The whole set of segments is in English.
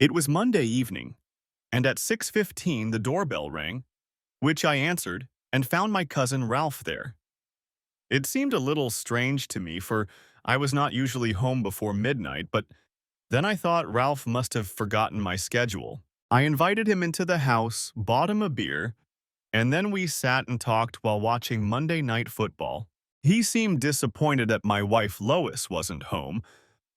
It was Monday evening, and at 6:15 the doorbell rang, which I answered and found my cousin Ralph there. It seemed a little strange to me, for I was not usually home before midnight, but then I thought Ralph must have forgotten my schedule. I invited him into the house, bought him a beer, and then we sat and talked while watching Monday Night Football. He seemed disappointed that my wife Lois wasn't home,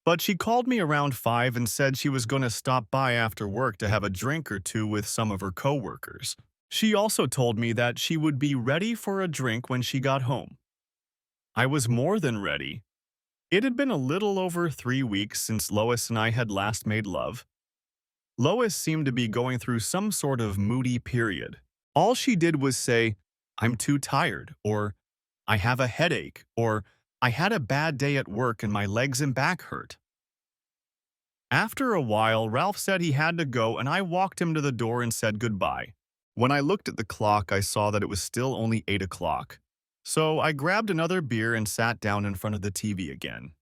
but she called me around 5 and said she was going to stop by after work to have a drink or two with some of her coworkers. She also told me that she would be ready for a drink when she got home. I was more than ready. It had been a little over 3 weeks since Lois and I had last made love. Lois seemed to be going through some sort of moody period. All she did was say, "I'm too tired," or "I have a headache," or "I had a bad day at work and my legs and back hurt." After a while, Ralph said he had to go, and I walked him to the door and said goodbye. When I looked at the clock, I saw that it was still only 8 o'clock. So I grabbed another beer and sat down in front of the TV again.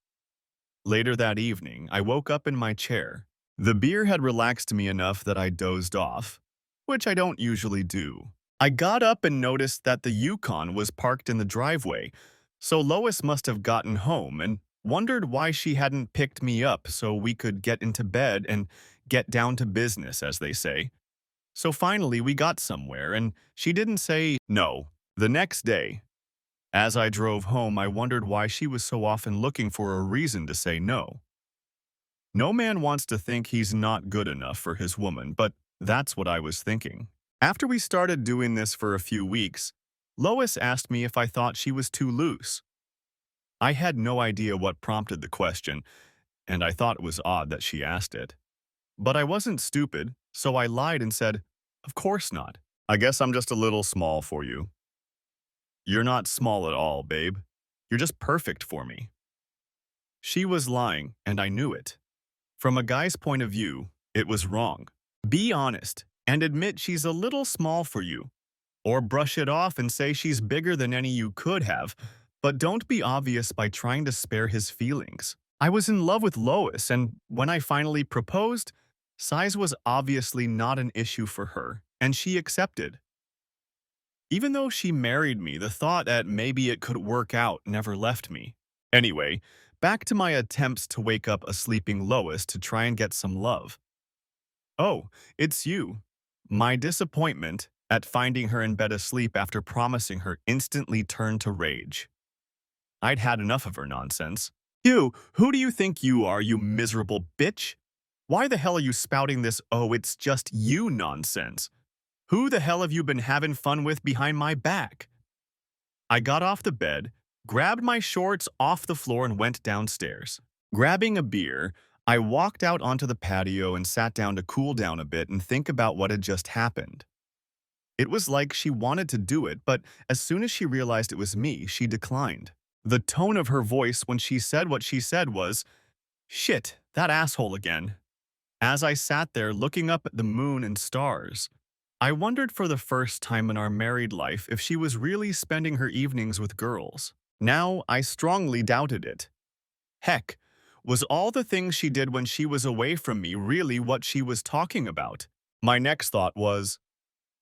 Later that evening, I woke up in my chair. The beer had relaxed me enough that I dozed off, which I don't usually do. I got up and noticed that the Yukon was parked in the driveway, so Lois must have gotten home, and wondered why she hadn't picked me up so we could get into bed and get down to business, as they say. So finally we got somewhere, and she didn't say no. The next day, as I drove home, I wondered why she was so often looking for a reason to say no. No man wants to think he's not good enough for his woman, but that's what I was thinking. After we started doing this for a few weeks, Lois asked me if I thought she was too loose. I had no idea what prompted the question, and I thought it was odd that she asked it. But I wasn't stupid, so I lied and said, "Of course not. I guess I'm just a little small for you." "You're not small at all, babe. You're just perfect for me." She was lying, and I knew it. From a guy's point of view, it was wrong. Be honest and admit she's a little small for you. Or brush it off and say she's bigger than any you could have, but don't be obvious by trying to spare his feelings. I was in love with Lois, and when I finally proposed, size was obviously not an issue for her, and she accepted. Even though she married me, the thought that maybe it could work out never left me. Anyway, back to my attempts to wake up a sleeping Lois to try and get some love. "Oh, it's you." My disappointment at finding her in bed asleep after promising her instantly turned to rage. I'd had enough of her nonsense. "You, who do you think you are, you miserable bitch? Why the hell are you spouting this 'oh, it's just you' nonsense? Who the hell have you been having fun with behind my back?" I got off the bed, grabbed my shorts off the floor and went downstairs. Grabbing a beer, I walked out onto the patio and sat down to cool down a bit and think about what had just happened. It was like she wanted to do it, but as soon as she realized it was me, she declined. The tone of her voice when she said what she said was, "Shit, that asshole again." As I sat there looking up at the moon and stars, I wondered for the first time in our married life if she was really spending her evenings with girls. Now I strongly doubted it. Heck, was all the things she did when she was away from me really what she was talking about? My next thought was,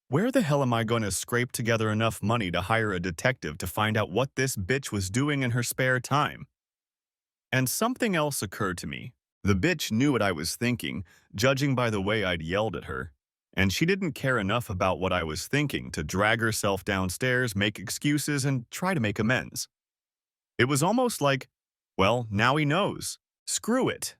where the hell am I going to scrape together enough money to hire a detective to find out what this bitch was doing in her spare time? And something else occurred to me. The bitch knew what I was thinking, judging by the way I'd yelled at her. And she didn't care enough about what I was thinking to drag herself downstairs, make excuses, and try to make amends. It was almost like, well, now he knows. Screw it.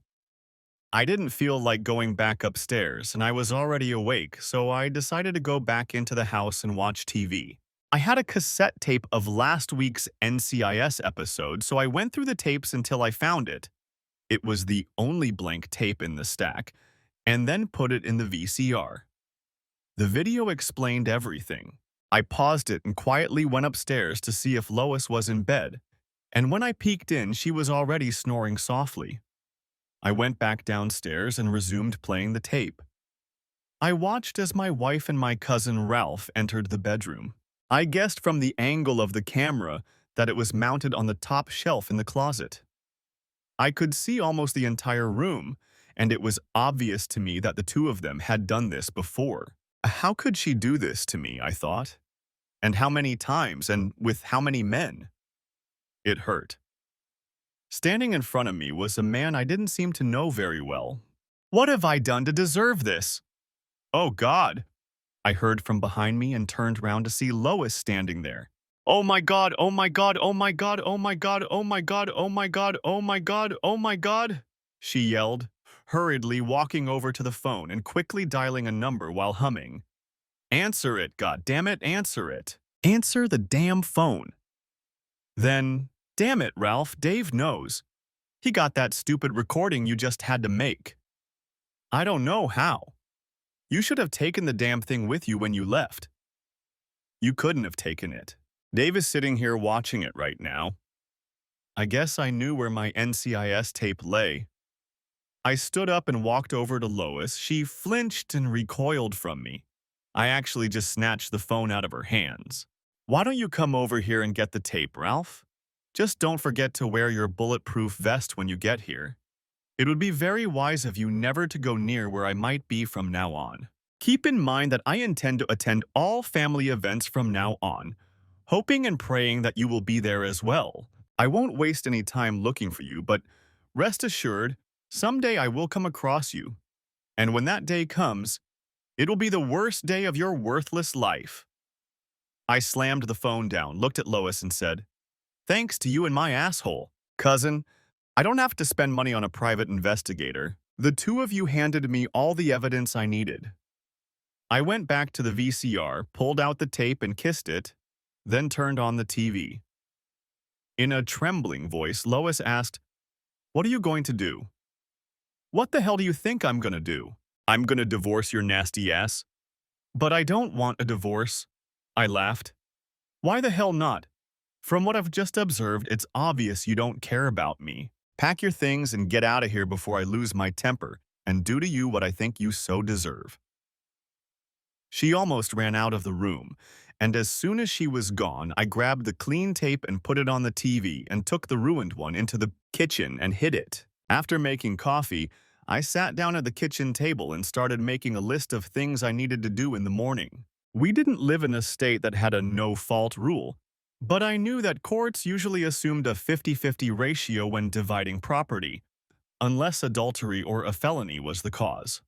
I didn't feel like going back upstairs, and I was already awake, so I decided to go back into the house and watch TV. I had a cassette tape of last week's NCIS episode, so I went through the tapes until I found it. It was the only blank tape in the stack, and then put it in the VCR. The video explained everything. I paused it and quietly went upstairs to see if Lois was in bed, and when I peeked in, she was already snoring softly. I went back downstairs and resumed playing the tape. I watched as my wife and my cousin Ralph entered the bedroom. I guessed from the angle of the camera that it was mounted on the top shelf in the closet. I could see almost the entire room, and it was obvious to me that the two of them had done this before. How could she do this to me, I thought? And how many times, and with how many men? It hurt. Standing in front of me was a man I didn't seem to know very well. What have I done to deserve this? Oh, God, I heard from behind me and turned round to see Lois standing there. Oh my God, oh my God, oh my God, oh my God, oh my God, oh my God, oh my God, oh my God, she yelled, hurriedly walking over to the phone and quickly dialing a number while humming. Answer it, goddammit, answer it. Answer the damn phone. Then, damn it, Ralph, Dave knows. He got that stupid recording you just had to make. I don't know how. You should have taken the damn thing with you when you left. You couldn't have taken it. Dave is sitting here watching it right now. I guess I knew where my NCIS tape lay. I stood up and walked over to Lois. She flinched and recoiled from me. I actually just snatched the phone out of her hands. Why don't you come over here and get the tape, Ralph? Just don't forget to wear your bulletproof vest when you get here. It would be very wise of you never to go near where I might be from now on. Keep in mind that I intend to attend all family events from now on, hoping and praying that you will be there as well. I won't waste any time looking for you, but rest assured, someday I will come across you. And when that day comes, it'll be the worst day of your worthless life. I slammed the phone down, looked at Lois and said, Thanks to you and my asshole. Cousin, I don't have to spend money on a private investigator. The two of you handed me all the evidence I needed. I went back to the VCR, pulled out the tape and kissed it, then turned on the TV. In a trembling voice, Lois asked, What are you going to do? What the hell do you think I'm gonna do? I'm gonna divorce your nasty ass? But I don't want a divorce. I laughed. Why the hell not? From what I've just observed, it's obvious you don't care about me. Pack your things and get out of here before I lose my temper and do to you what I think you so deserve. She almost ran out of the room, and as soon as she was gone, I grabbed the clean tape and put it on the TV and took the ruined one into the kitchen and hid it. After making coffee, I sat down at the kitchen table and started making a list of things I needed to do in the morning. We didn't live in a state that had a no-fault rule, but I knew that courts usually assumed a 50-50 ratio when dividing property, unless adultery or a felony was the cause.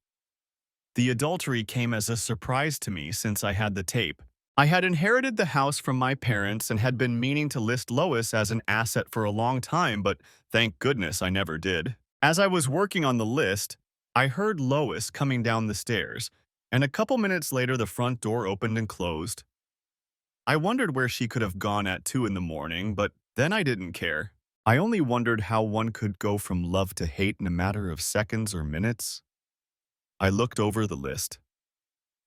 The adultery came as a surprise to me since I had the tape. I had inherited the house from my parents and had been meaning to list Lois as an asset for a long time, but thank goodness I never did. As I was working on the list, I heard Lois coming down the stairs, and a couple minutes later the front door opened and closed. I wondered where she could have gone at 2 in the morning, but then I didn't care. I only wondered how one could go from love to hate in a matter of seconds or minutes. I looked over the list,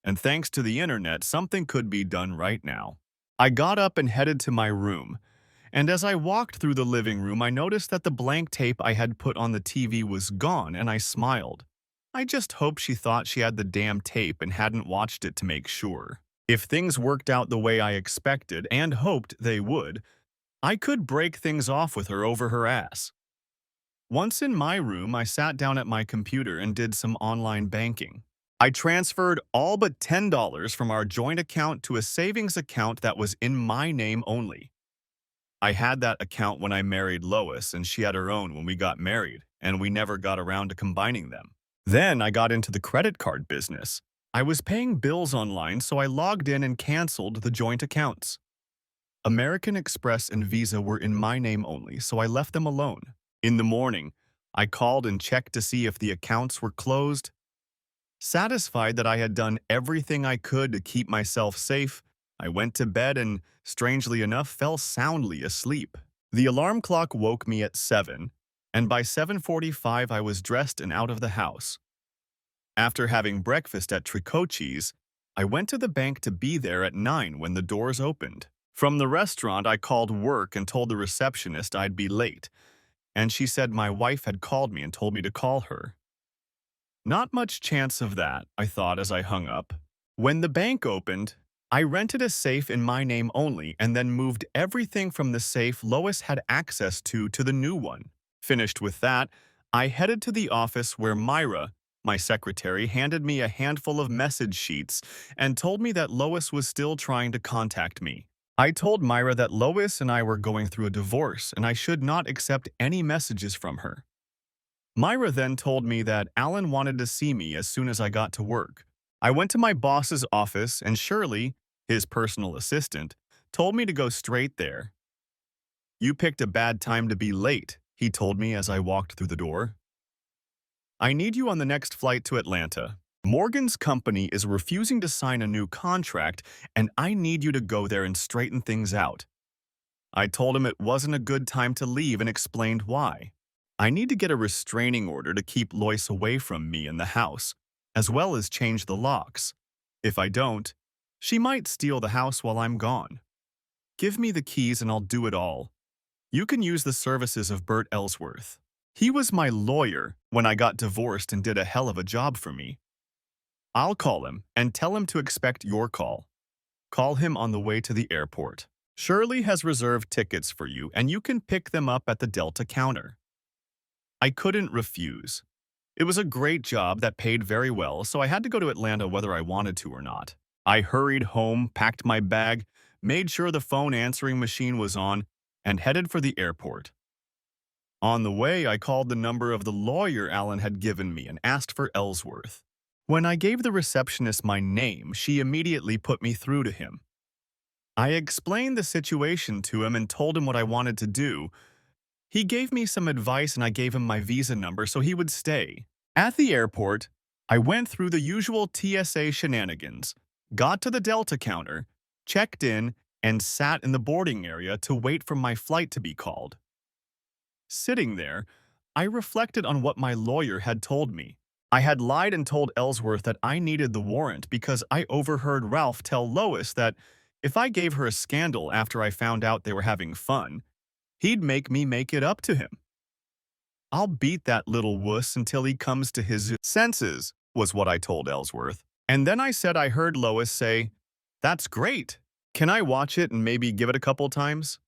and thanks to the internet, something could be done right now. I got up and headed to my room, and as I walked through the living room, I noticed that the blank tape I had put on the TV was gone, and I smiled. I just hoped she thought she had the damn tape and hadn't watched it to make sure. If things worked out the way I expected and hoped they would, I could break things off with her over her ass. Once in my room, I sat down at my computer and did some online banking. I transferred all but $10 from our joint account to a savings account that was in my name only. I had that account when I married Lois, and she had her own when we got married, and we never got around to combining them. Then I got into the credit card business. I was paying bills online, so I logged in and canceled the joint accounts. American Express and Visa were in my name only, so I left them alone. In the morning, I called and checked to see if the accounts were closed. Satisfied that I had done everything I could to keep myself safe, I went to bed and, strangely enough, fell soundly asleep. The alarm clock woke me at 7, and by 7:45 I was dressed and out of the house. After having breakfast at Tricocci's, I went to the bank to be there at 9 when the doors opened. From the restaurant, I called work and told the receptionist I'd be late, and she said my wife had called me and told me to call her. Not much chance of that, I thought as I hung up. When the bank opened, I rented a safe in my name only and then moved everything from the safe Lois had access to the new one. Finished with that, I headed to the office where Myra, my secretary, handed me a handful of message sheets and told me that Lois was still trying to contact me. I told Myra that Lois and I were going through a divorce and I should not accept any messages from her. Myra then told me that Alan wanted to see me as soon as I got to work. I went to my boss's office and Shirley, his personal assistant, told me to go straight there. "You picked a bad time to be late," he told me as I walked through the door. "I need you on the next flight to Atlanta. Morgan's company is refusing to sign a new contract, and I need you to go there and straighten things out." I told him it wasn't a good time to leave and explained why. "I need to get a restraining order to keep Lois away from me and the house, as well as change the locks. If I don't, she might steal the house while I'm gone. Give me the keys and I'll do it all. You can use the services of Bert Ellsworth. He was my lawyer when I got divorced and did a hell of a job for me. I'll call him and tell him to expect your call. Call him on the way to the airport. Shirley has reserved tickets for you and you can pick them up at the Delta counter." I couldn't refuse. It was a great job that paid very well, so I had to go to Atlanta whether I wanted to or not. I hurried home, packed my bag, made sure the phone answering machine was on, and headed for the airport. On the way, I called the number of the lawyer Alan had given me and asked for Ellsworth. When I gave the receptionist my name, she immediately put me through to him. I explained the situation to him and told him what I wanted to do. He gave me some advice and I gave him my visa number so he would stay. At the airport, I went through the usual TSA shenanigans, got to the Delta counter, checked in, and sat in the boarding area to wait for my flight to be called. Sitting there, I reflected on what my lawyer had told me. I had lied and told Ellsworth that I needed the warrant because I overheard Ralph tell Lois that if I gave her a scandal after I found out they were having fun, he'd make me make it up to him. "I'll beat that little wuss until he comes to his senses," was what I told Ellsworth. And then I said I heard Lois say, "That's great. Can I watch it and maybe give it a couple times?"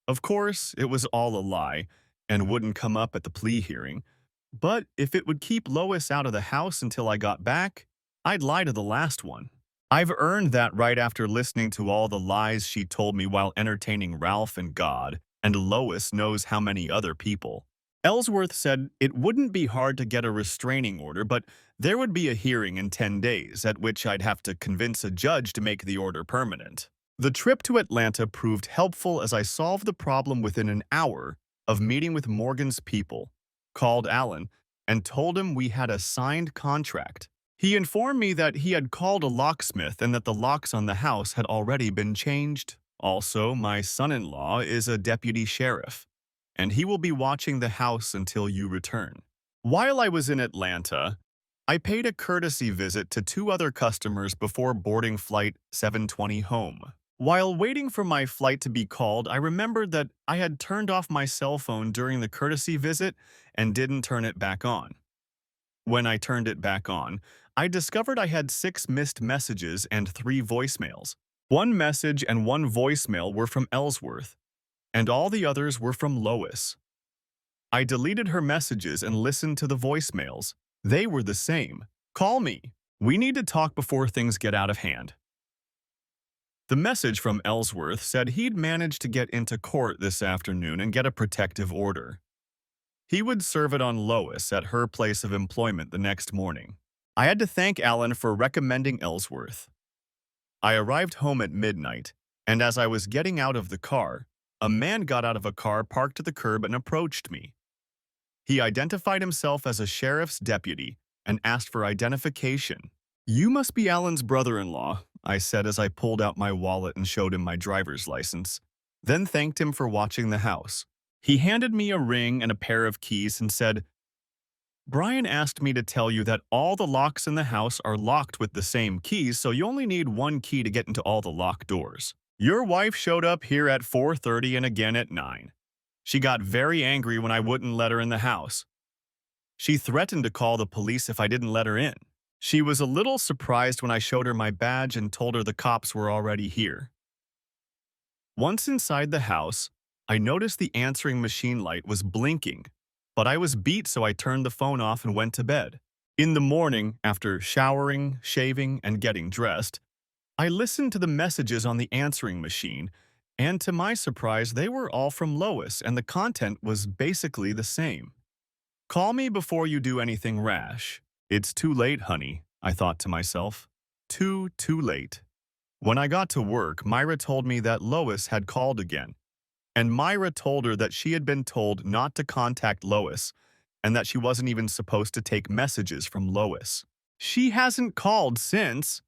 Of course, it was all a lie and wouldn't come up at the plea hearing. But if it would keep Lois out of the house until I got back, I'd lie to the last one. I've earned that right after listening to all the lies she told me while entertaining Ralph and God, and Lois knows how many other people. Ellsworth said it wouldn't be hard to get a restraining order, but there would be a hearing in 10 days, at which I'd have to convince a judge to make the order permanent. The trip to Atlanta proved helpful as I solved the problem within an hour of meeting with Morgan's people, called Alan, and told him we had a signed contract. He informed me that he had called a locksmith and that the locks on the house had already been changed. Also, my son-in-law is a deputy sheriff, and he will be watching the house until you return. While I was in Atlanta, I paid a courtesy visit to 2 other customers before boarding flight 720 home. While waiting for my flight to be called, I remembered that I had turned off my cell phone during the courtesy visit and didn't turn it back on. When I turned it back on, I discovered I had 6 missed messages and 3 voicemails. 1 message and 1 voicemail were from Ellsworth, and all the others were from Lois. I deleted her messages and listened to the voicemails. They were the same. "Call me. We need to talk before things get out of hand." The message from Ellsworth said he'd managed to get into court this afternoon and get a protective order. He would serve it on Lois at her place of employment the next morning. I had to thank Alan for recommending Ellsworth. I arrived home at midnight, and as I was getting out of the car, a man got out of a car parked at the curb and approached me. He identified himself as a sheriff's deputy and asked for identification. "You must be Alan's brother-in-law," I said as I pulled out my wallet and showed him my driver's license, then thanked him for watching the house. He handed me a ring and a pair of keys and said, "Brian asked me to tell you that all the locks in the house are locked with the same keys, so you only need 1 key to get into all the locked doors. Your wife showed up here at 4:30 and again at 9. She got very angry when I wouldn't let her in the house. She threatened to call the police if I didn't let her in. She was a little surprised when I showed her my badge and told her the cops were already here." Once inside the house, I noticed the answering machine light was blinking, but I was beat, so I turned the phone off and went to bed. In the morning, after showering, shaving, and getting dressed, I listened to the messages on the answering machine, and to my surprise, they were all from Lois, and the content was basically the same. Call me before you do anything rash. It's too late, honey, I thought to myself. Too late. When I got to work, Myra told me that Lois had called again, and Myra told her that she had been told not to contact Lois and that she wasn't even supposed to take messages from Lois. She hasn't called since.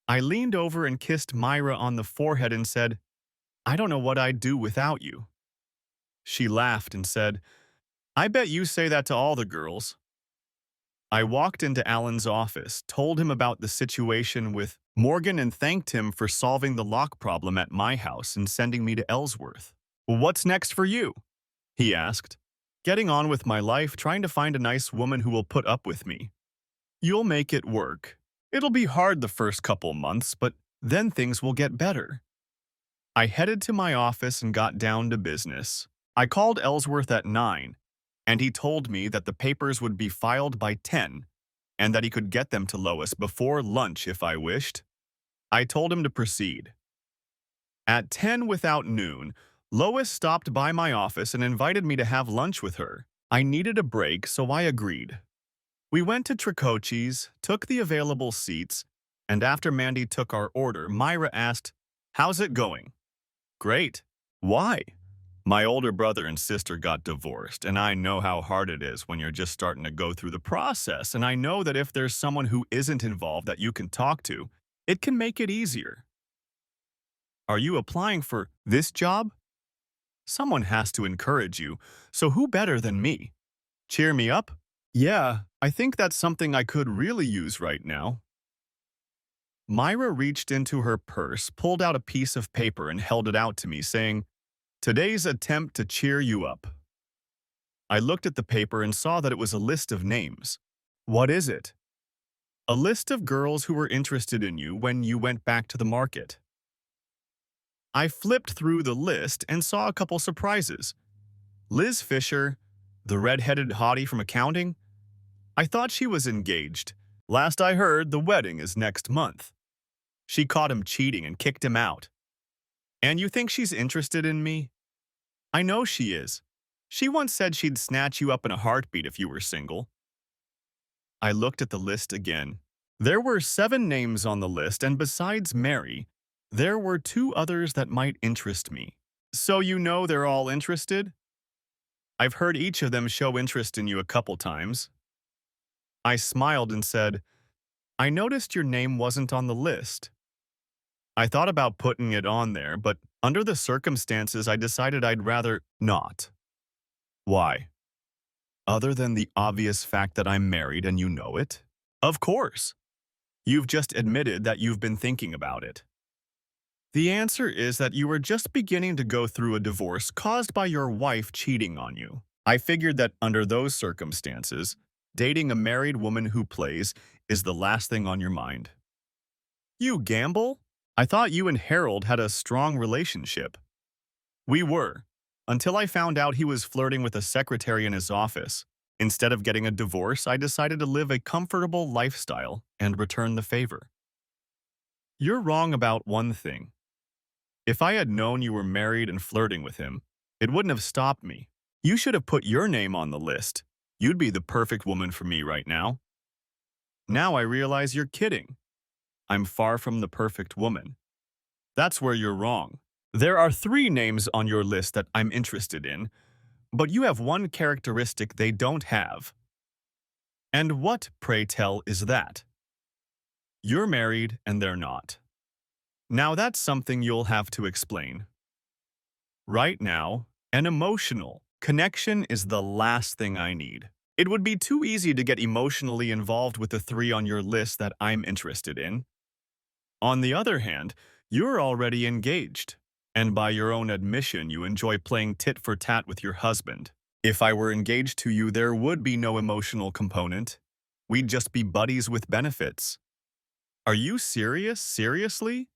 I leaned over and kissed Myra on the forehead and said, I don't know what I'd do without you. She laughed and said, I bet you say that to all the girls. I walked into Alan's office, told him about the situation with Morgan, and thanked him for solving the lock problem at my house and sending me to Ellsworth. What's next for you? He asked. Getting on with my life, trying to find a nice woman who will put up with me. You'll make it work. It'll be hard the first couple months, but then things will get better. I headed to my office and got down to business. I called Ellsworth at 9, and he told me that the papers would be filed by 10 and that he could get them to Lois before lunch if I wished. I told him to proceed. At 10 without noon, Lois stopped by my office and invited me to have lunch with her. I needed a break, so I agreed. We went to Tricocci's, took the available seats, and after Mandy took our order, Myra asked, How's it going? Great. Why? My older brother and sister got divorced, and I know how hard it is when you're just starting to go through the process, and I know that if there's someone who isn't involved that you can talk to, it can make it easier. Are you applying for this job? Someone has to encourage you, so who better than me? Cheer me up? Yeah, I think that's something I could really use right now. Myra reached into her purse, pulled out a piece of paper, and held it out to me, saying, Today's attempt to cheer you up. I looked at the paper and saw that it was a list of names. What is it? A list of girls who were interested in you when you went back to the market. I flipped through the list and saw a couple surprises. Liz Fisher, the red-headed hottie from accounting. I thought she was engaged. Last I heard, the wedding is next month. She caught him cheating and kicked him out. And you think she's interested in me? I know she is. She once said she'd snatch you up in a heartbeat if you were single. I looked at the list again. There were 7 names on the list, and besides Mary, there were 2 others that might interest me. So you know they're all interested? I've heard each of them show interest in you a couple times. I smiled and said, I noticed your name wasn't on the list. I thought about putting it on there, but under the circumstances, I decided I'd rather not. Why? Other than the obvious fact that I'm married and you know it? Of course. You've just admitted that you've been thinking about it. The answer is that you were just beginning to go through a divorce caused by your wife cheating on you. I figured that under those circumstances, dating a married woman who plays is the last thing on your mind. You gamble? I thought you and Harold had a strong relationship. We were, until I found out he was flirting with a secretary in his office. Instead of getting a divorce, I decided to live a comfortable lifestyle and return the favor. You're wrong about one thing. If I had known you were married and flirting with him, it wouldn't have stopped me. You should have put your name on the list. You'd be the perfect woman for me right now. Now I realize you're kidding. I'm far from the perfect woman. That's where you're wrong. There are 3 names on your list that I'm interested in, but you have one characteristic they don't have. And what, pray tell, is that? You're married and they're not. Now that's something you'll have to explain. Right now, an emotional connection is the last thing I need. It would be too easy to get emotionally involved with the 3 on your list that I'm interested in. On the other hand, you're already engaged, and by your own admission, you enjoy playing tit-for-tat with your husband. If I were engaged to you, there would be no emotional component. We'd just be buddies with benefits. Are you serious? Seriously?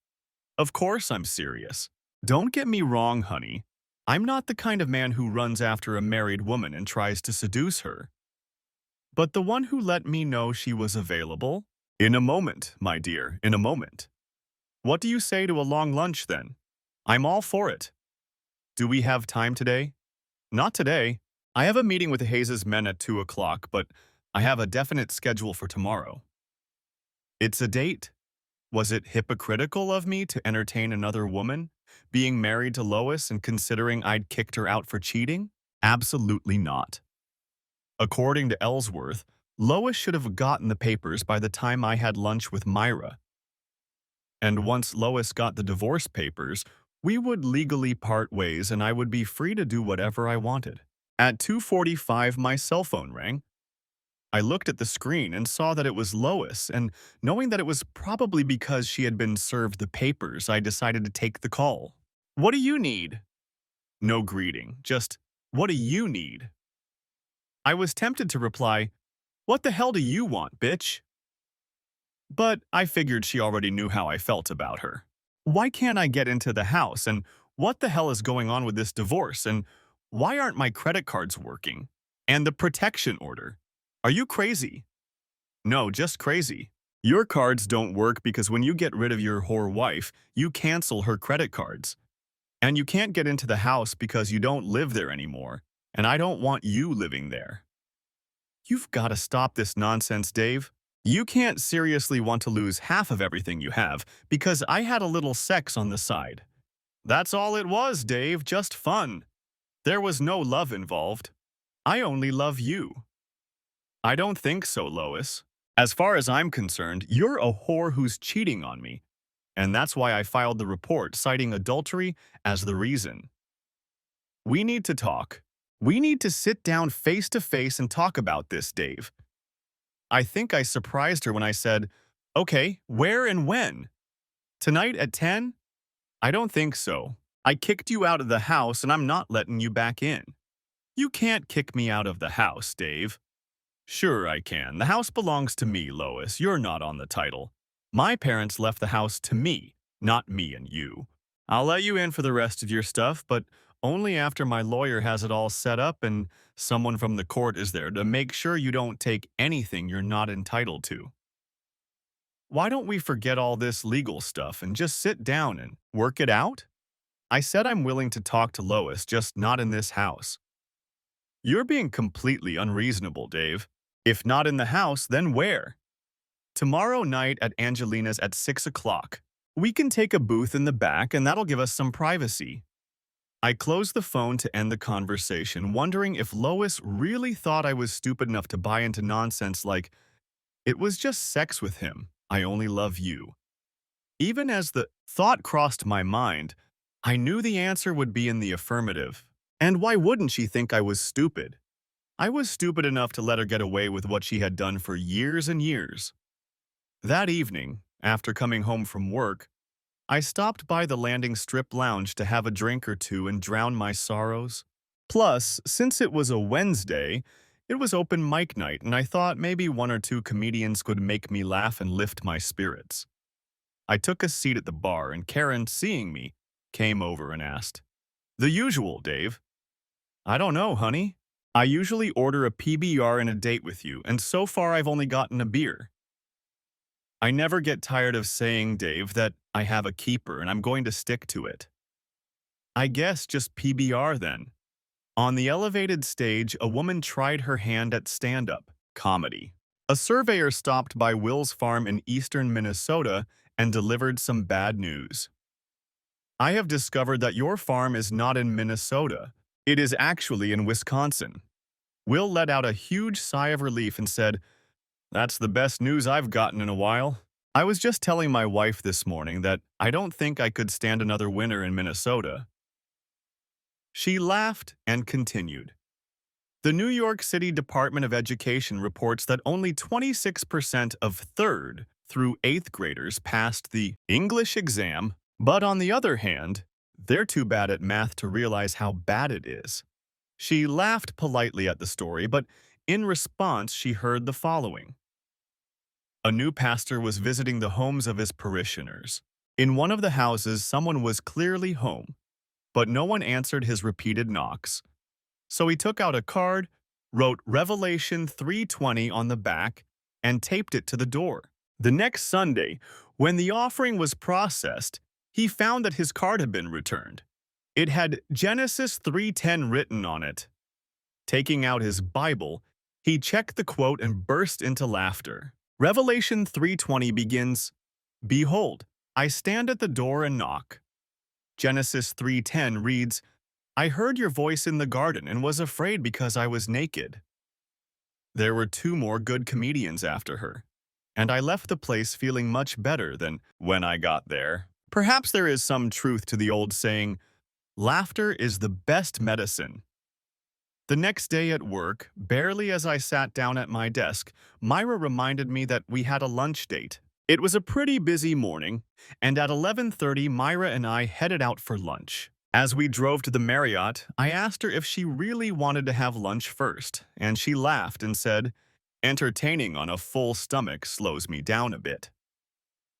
Of course I'm serious. Don't get me wrong, honey. I'm not the kind of man who runs after a married woman and tries to seduce her, but the one who let me know she was available. In a moment, my dear, in a moment. What do you say to a long lunch, then? I'm all for it. Do we have time today? Not today. I have a meeting with Hayes's men at 2 o'clock, but I have a definite schedule for tomorrow. It's a date. Was it hypocritical of me to entertain another woman, being married to Lois and considering I'd kicked her out for cheating? Absolutely not. According to Ellsworth, Lois should have gotten the papers by the time I had lunch with Myra. And once Lois got the divorce papers, we would legally part ways and I would be free to do whatever I wanted. At 2:45, my cell phone rang. I looked at the screen and saw that it was Lois, and knowing that it was probably because she had been served the papers, I decided to take the call. What do you need? No greeting, just, what do you need? I was tempted to reply, what the hell do you want, bitch? But I figured she already knew how I felt about her. Why can't I get into the house, and what the hell is going on with this divorce, and why aren't my credit cards working? And the protection order. Are you crazy? No, just crazy. Your cards don't work because when you get rid of your whore wife, you cancel her credit cards. And you can't get into the house because you don't live there anymore, and I don't want you living there. You've got to stop this nonsense, Dave. You can't seriously want to lose half of everything you have because I had a little sex on the side. That's all it was, Dave, just fun. There was no love involved. I only love you. I don't think so, Lois. As far as I'm concerned, you're a whore who's cheating on me, and that's why I filed the report citing adultery as the reason. We need to talk. We need to sit down face to face and talk about this, Dave. I think I surprised her when I said, okay, where and when? Tonight at 10? I don't think so. I kicked you out of the house and I'm not letting you back in. You can't kick me out of the house, Dave. Sure I can. The house belongs to me, Lois. You're not on the title. My parents left the house to me, not me and you. I'll let you in for the rest of your stuff, but only after my lawyer has it all set up and someone from the court is there to make sure you don't take anything you're not entitled to. Why don't we forget all this legal stuff and just sit down and work it out? I said I'm willing to talk to Lois, just not in this house. You're being completely unreasonable, Dave. If not in the house, then where? Tomorrow night at Angelina's at 6 o'clock. We can take a booth in the back and that'll give us some privacy. I closed the phone to end the conversation, wondering if Lois really thought I was stupid enough to buy into nonsense like, it was just sex with him, I only love you. Even as the thought crossed my mind, I knew the answer would be in the affirmative. And why wouldn't she think I was stupid? I was stupid enough to let her get away with what she had done for years and years. That evening, after coming home from work, I stopped by the Landing Strip Lounge to have a drink or two and drown my sorrows. Plus, since it was a Wednesday, it was open mic night and I thought maybe one or two comedians could make me laugh and lift my spirits. I took a seat at the bar and Karen, seeing me, came over and asked, "The usual, Dave." "I don't know, honey. I usually order a PBR and a date with you, and so far I've only gotten a beer." I never get tired of saying, Dave, that I have a keeper and I'm going to stick to it. I guess just PBR then. On the elevated stage, a woman tried her hand at stand-up comedy. A surveyor stopped by Will's farm in eastern Minnesota and delivered some bad news. I have discovered that your farm is not in Minnesota. It is actually in Wisconsin. Will let out a huge sigh of relief and said, "That's the best news I've gotten in a while. I was just telling my wife this morning that I don't think I could stand another winter in Minnesota." She laughed and continued. The New York City Department of Education reports that only 26% of 3rd through 8th graders passed the English exam, but on the other hand, they're too bad at math to realize how bad it is. She laughed politely at the story, but in response, she heard the following. A new pastor was visiting the homes of his parishioners. In one of the houses, someone was clearly home. but no one answered his repeated knocks. So he took out a card, wrote Revelation 3:20 on the back, and taped it to the door. The next Sunday, when the offering was processed, he found that his card had been returned. It had Genesis 3:10 written on it. Taking out his Bible, he checked the quote and burst into laughter. Revelation 3:20 begins, "Behold, I stand at the door and knock." Genesis 3:10 reads, "I heard your voice in the garden and was afraid because I was naked." There were two more good comedians after her, and I left the place feeling much better than when I got there. Perhaps there is some truth to the old saying, laughter is the best medicine. The next day at work, barely as I sat down at my desk, Myra reminded me that we had a lunch date. It was a pretty busy morning, and at 11:30 Myra and I headed out for lunch. As we drove to the Marriott, I asked her if she really wanted to have lunch first, and she laughed and said, "Entertaining on a full stomach slows me down a bit."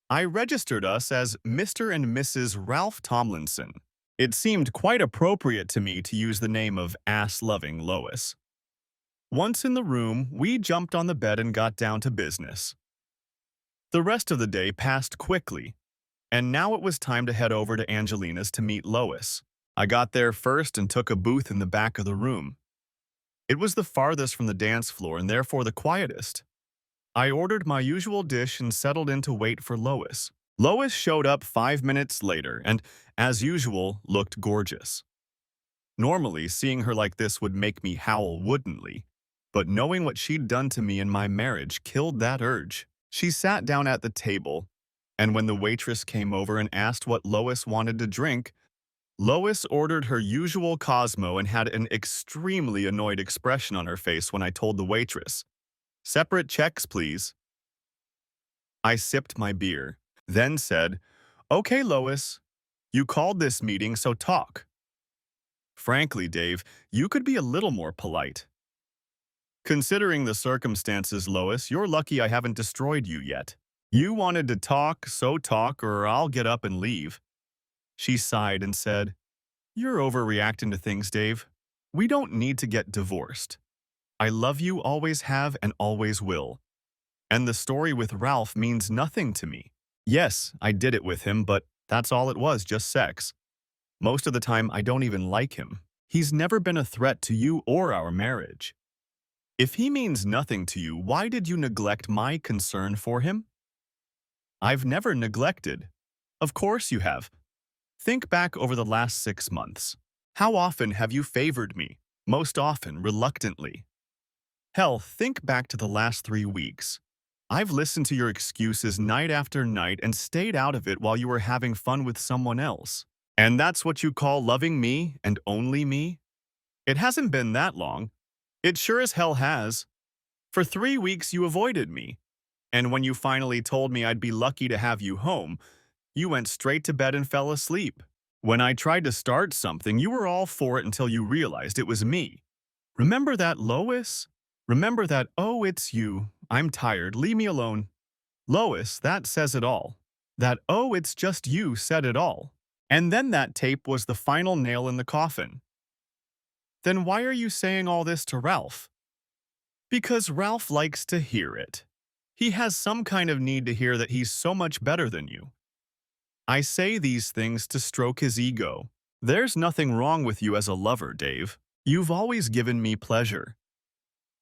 I registered us as Mr. and Mrs. Ralph Tomlinson. It seemed quite appropriate to me to use the name of ass-loving Lois. Once in the room, we jumped on the bed and got down to business. The rest of the day passed quickly, and now it was time to head over to Angelina's to meet Lois. I got there first and took a booth in the back of the room. It was the farthest from the dance floor and therefore the quietest. I ordered my usual dish and settled in to wait for Lois. Lois showed up 5 minutes later and, as usual, looked gorgeous. Normally, seeing her like this would make me howl woodenly, but knowing what she'd done to me in my marriage killed that urge. She sat down at the table, and when the waitress came over and asked what Lois wanted to drink, Lois ordered her usual Cosmo and had an extremely annoyed expression on her face when I told the waitress, "Separate checks, please." I sipped my beer, then said, "Okay, Lois, you called this meeting, so talk." Frankly, Dave, you could be a little more polite. Considering the circumstances, Lois, you're lucky I haven't destroyed you yet. You wanted to talk, so talk, or I'll get up and leave. She sighed and said, "You're overreacting to things, Dave. We don't need to get divorced. I love you, always have, and always will. And the story with Ralph means nothing to me. Yes, I did it with him, but that's all it was, just sex. Most of the time, I don't even like him. He's never been a threat to you or our marriage. If he means nothing to you, why did you neglect my concern for him?" "I've never neglected." "Of course you have. Think back over the last 6 months. How often have you favored me? Most often, reluctantly. Hell, think back to the last 3 weeks. I've listened to your excuses night after night and stayed out of it while you were having fun with someone else. And that's what you call loving me and only me? It hasn't been that long. It sure as hell has. For 3 weeks you avoided me. And when you finally told me I'd be lucky to have you home, you went straight to bed and fell asleep. When I tried to start something, you were all for it until you realized it was me. Remember that, Lois? Remember that, oh, it's you. I'm tired. Leave me alone. Lois, that says it all. That, oh, it's just you said it all. And then that tape was the final nail in the coffin. Then why are you saying all this to Ralph? Because Ralph likes to hear it. He has some kind of need to hear that he's so much better than you. I say these things to stroke his ego. There's nothing wrong with you as a lover, Dave. You've always given me pleasure.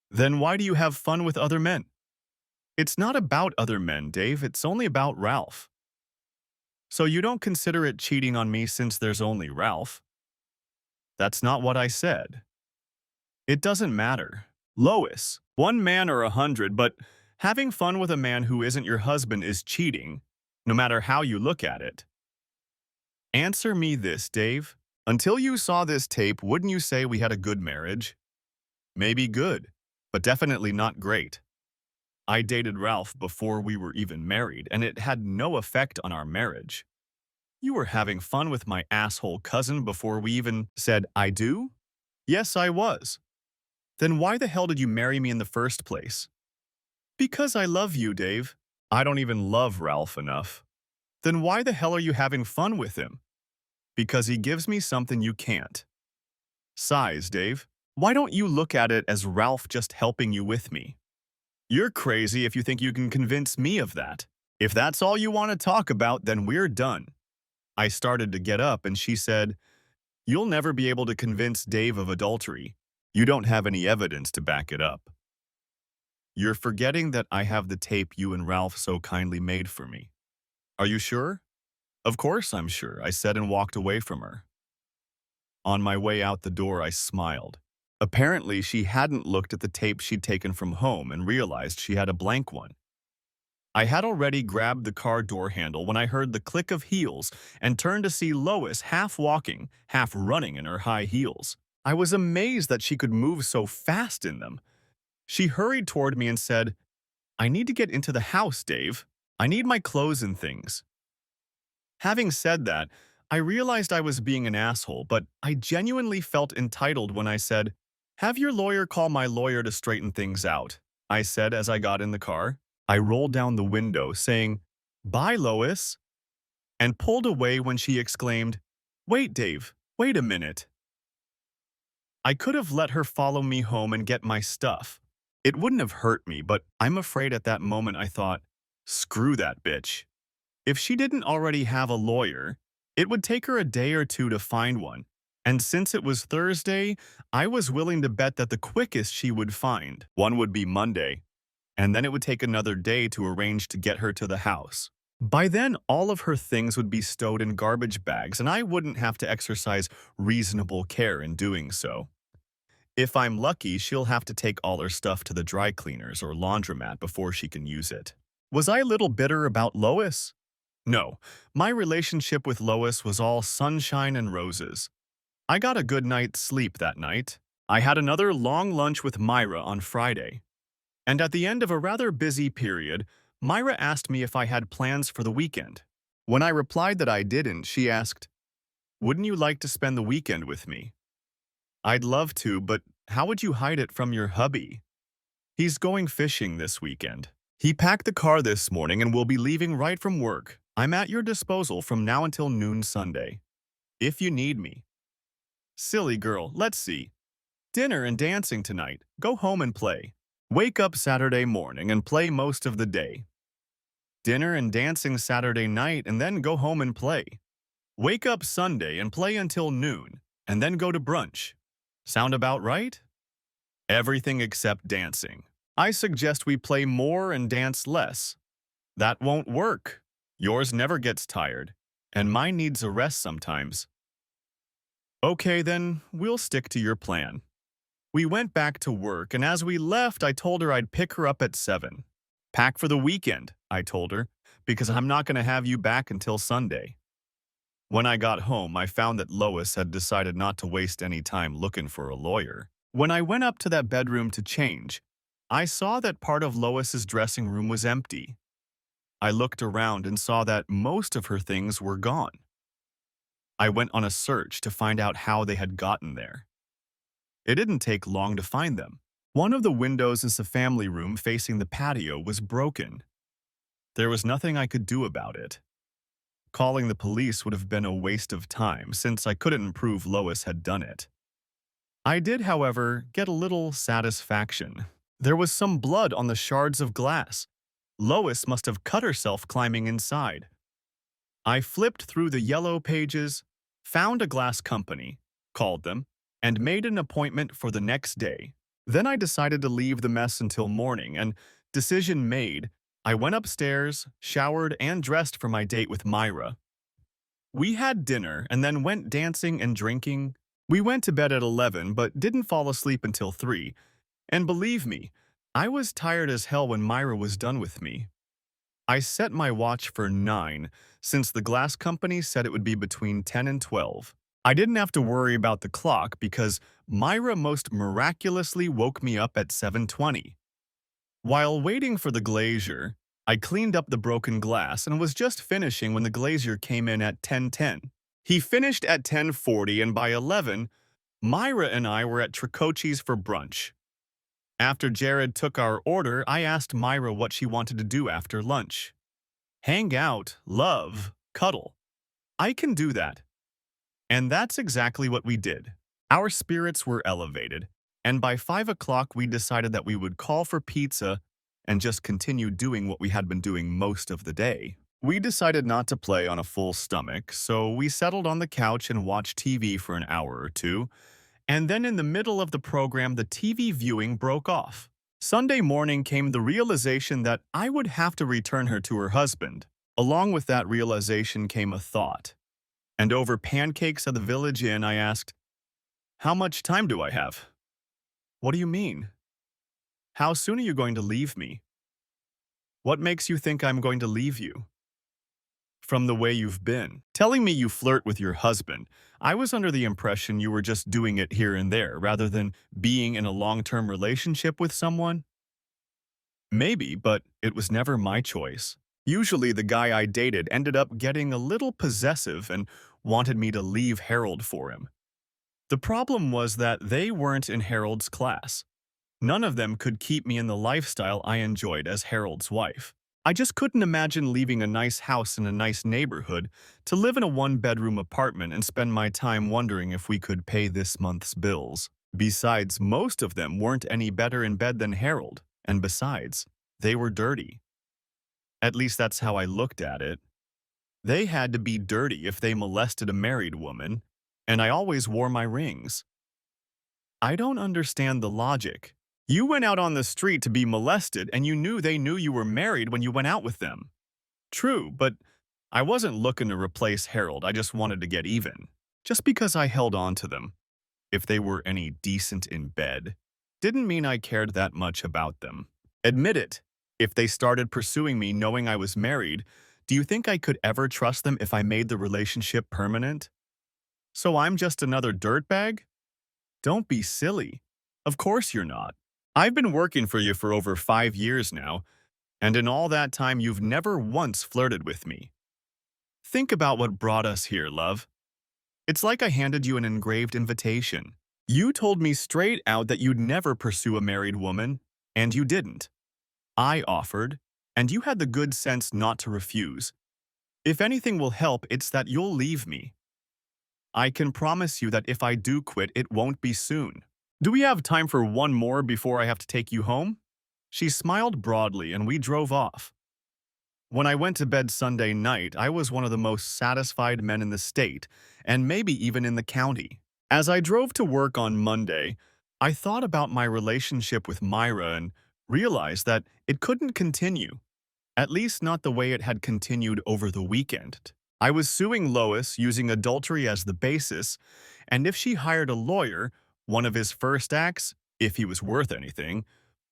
Then why do you have fun with other men? It's not about other men, Dave. It's only about Ralph. So you don't consider it cheating on me since there's only Ralph? That's not what I said. It doesn't matter. Lois, 1 man or 100, but having fun with a man who isn't your husband is cheating, no matter how you look at it. Answer me this, Dave. Until you saw this tape, wouldn't you say we had a good marriage? Maybe good, but definitely not great. I dated Ralph before we were even married, and it had no effect on our marriage. You were having fun with my asshole cousin before we even said I do? Yes, I was. Then why the hell did you marry me in the first place? Because I love you, Dave. I don't even love Ralph enough. Then why the hell are you having fun with him? Because he gives me something you can't. Sighs, Dave. Why don't you look at it as Ralph just helping you with me? You're crazy if you think you can convince me of that. If that's all you want to talk about, then we're done. I started to get up and she said, "You'll never be able to convince Dave of adultery. You don't have any evidence to back it up." You're forgetting that I have the tape you and Ralph so kindly made for me. Are you sure? Of course I'm sure, I said and walked away from her. On my way out the door, I smiled. Apparently, she hadn't looked at the tape she'd taken from home and realized she had a blank one. I had already grabbed the car door handle when I heard the click of heels and turned to see Lois half walking, half running in her high heels. I was amazed that she could move so fast in them. She hurried toward me and said, "I need to get into the house, Dave. I need my clothes and things." Having said that, I realized I was being an asshole, but I genuinely felt entitled when I said, "Have your lawyer call my lawyer to straighten things out," I said as I got in the car. I rolled down the window, saying, "Bye, Lois," and pulled away when she exclaimed, "Wait, Dave, wait a minute." I could have let her follow me home and get my stuff. It wouldn't have hurt me, but I'm afraid at that moment I thought, screw that bitch. If she didn't already have a lawyer, it would take her a day or two to find one, and since it was Thursday, I was willing to bet that the quickest she would find one would be Monday, and then it would take another day to arrange to get her to the house. By then, all of her things would be stowed in garbage bags, and I wouldn't have to exercise reasonable care in doing so. If I'm lucky, she'll have to take all her stuff to the dry cleaners or laundromat before she can use it. Was I a little bitter about Lois? No, my relationship with Lois was all sunshine and roses. I got a good night's sleep that night. I had another long lunch with Myra on Friday. And at the end of a rather busy period, Myra asked me if I had plans for the weekend. When I replied that I didn't, she asked, "Wouldn't you like to spend the weekend with me?" "I'd love to, but how would you hide it from your hubby? He's going fishing this weekend. He packed the car this morning and will be leaving right from work. I'm at your disposal from now until noon Sunday, if you need me." Silly girl, let's see. Dinner and dancing tonight. Go home and play. Wake up Saturday morning and play most of the day. Dinner and dancing Saturday night and then go home and play. Wake up Sunday and play until noon, and then go to brunch. Sound about right? Everything except dancing. I suggest we play more and dance less. That won't work. Yours never gets tired, and mine needs a rest sometimes. Okay, then, we'll stick to your plan. We went back to work, and as we left, I told her I'd pick her up at 7. Pack for the weekend, I told her, because I'm not going to have you back until Sunday. When I got home, I found that Lois had decided not to waste any time looking for a lawyer. When I went up to that bedroom to change, I saw that part of Lois's dressing room was empty. I looked around and saw that most of her things were gone. I went on a search to find out how they had gotten there. It didn't take long to find them. One of the windows in the family room facing the patio was broken. There was nothing I could do about it. Calling the police would have been a waste of time since I couldn't prove Lois had done it. I did, however, get a little satisfaction. There was some blood on the shards of glass. Lois must have cut herself climbing inside. I flipped through the yellow pages, found a glass company, called them, and made an appointment for the next day. Then I decided to leave the mess until morning, and decision made, I went upstairs, showered, and dressed for my date with Myra. We had dinner and then went dancing and drinking. We went to bed at 11 but didn't fall asleep until 3. And believe me, I was tired as hell when Myra was done with me. I set my watch for 9, since the glass company said it would be between 10 and 12. I didn't have to worry about the clock because Myra most miraculously woke me up at 7:20. While waiting for the glazier, I cleaned up the broken glass and was just finishing when the glazier came in at 10:10. He finished at 10:40, and by 11, Myra and I were at Tricocci's for brunch. After Jared took our order, I asked Myra what she wanted to do after lunch. Hang out, love, cuddle. I can do that. And that's exactly what we did. Our spirits were elevated, and by 5 o'clock we decided that we would call for pizza and just continue doing what we had been doing most of the day. We decided not to play on a full stomach, so we settled on the couch and watched TV for an hour or two, and then in the middle of the program the TV viewing broke off. Sunday morning came the realization that I would have to return her to her husband. Along with that realization came a thought. And over pancakes at the village inn, I asked, "How much time do I have?" "What do you mean? How soon are you going to leave me? What makes you think I'm going to leave you?" "From the way you've been. Telling me you flirt with your husband, I was under the impression you were just doing it here and there rather than being in a long-term relationship with someone." "Maybe, but it was never my choice. Usually the guy I dated ended up getting a little possessive and wanted me to leave Harold for him. The problem was that they weren't in Harold's class. None of them could keep me in the lifestyle I enjoyed as Harold's wife. I just couldn't imagine leaving a nice house in a nice neighborhood to live in a one-bedroom apartment and spend my time wondering if we could pay this month's bills. Besides, most of them weren't any better in bed than Harold, and besides, they were dirty. At least that's how I looked at it. They had to be dirty if they molested a married woman, and I always wore my rings. I don't understand the logic. You went out on the street to be molested and you knew they knew you were married when you went out with them. True, but I wasn't looking to replace Harold, I just wanted to get even. Just because I held on to them, if they were any decent in bed, didn't mean I cared that much about them. Admit it, if they started pursuing me knowing I was married, do you think I could ever trust them if I made the relationship permanent? So I'm just another dirtbag? Don't be silly. Of course you're not. I've been working for you for over 5 years now, and in all that time you've never once flirted with me. Think about what brought us here, love. It's like I handed you an engraved invitation. You told me straight out that you'd never pursue a married woman, and you didn't. I offered, and you had the good sense not to refuse. If anything will help, it's that you'll leave me. I can promise you that if I do quit, it won't be soon. Do we have time for one more before I have to take you home?" She smiled broadly and we drove off. When I went to bed Sunday night, I was one of the most satisfied men in the state, and maybe even in the county. As I drove to work on Monday, I thought about my relationship with Myra and realized that it couldn't continue, at least not the way it had continued over the weekend. I was suing Lois using adultery as the basis, and if she hired a lawyer, one of his first acts, if he was worth anything,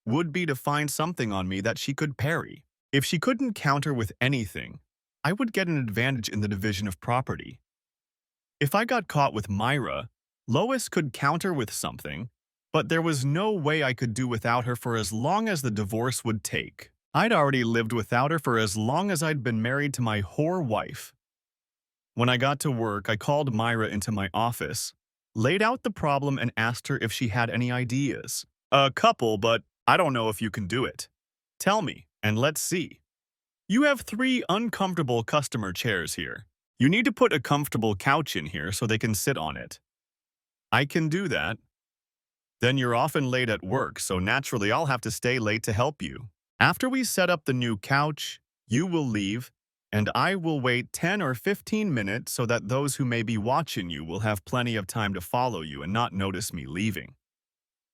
would be to find something on me that she could parry. If she couldn't counter with anything, I would get an advantage in the division of property. If I got caught with Myra, Lois could counter with something, but there was no way I could do without her for as long as the divorce would take. I'd already lived without her for as long as I'd been married to my whore wife. When I got to work, I called Myra into my office, laid out the problem and asked her if she had any ideas. "A couple, but I don't know if you can do it. Tell me, and let's see. You have 3 uncomfortable customer chairs here. You need to put a comfortable couch in here so they can sit on it." "I can do that." "Then you're often late at work, so naturally I'll have to stay late to help you. After we set up the new couch, you will leave, and I will wait 10 or 15 minutes so that those who may be watching you will have plenty of time to follow you and not notice me leaving."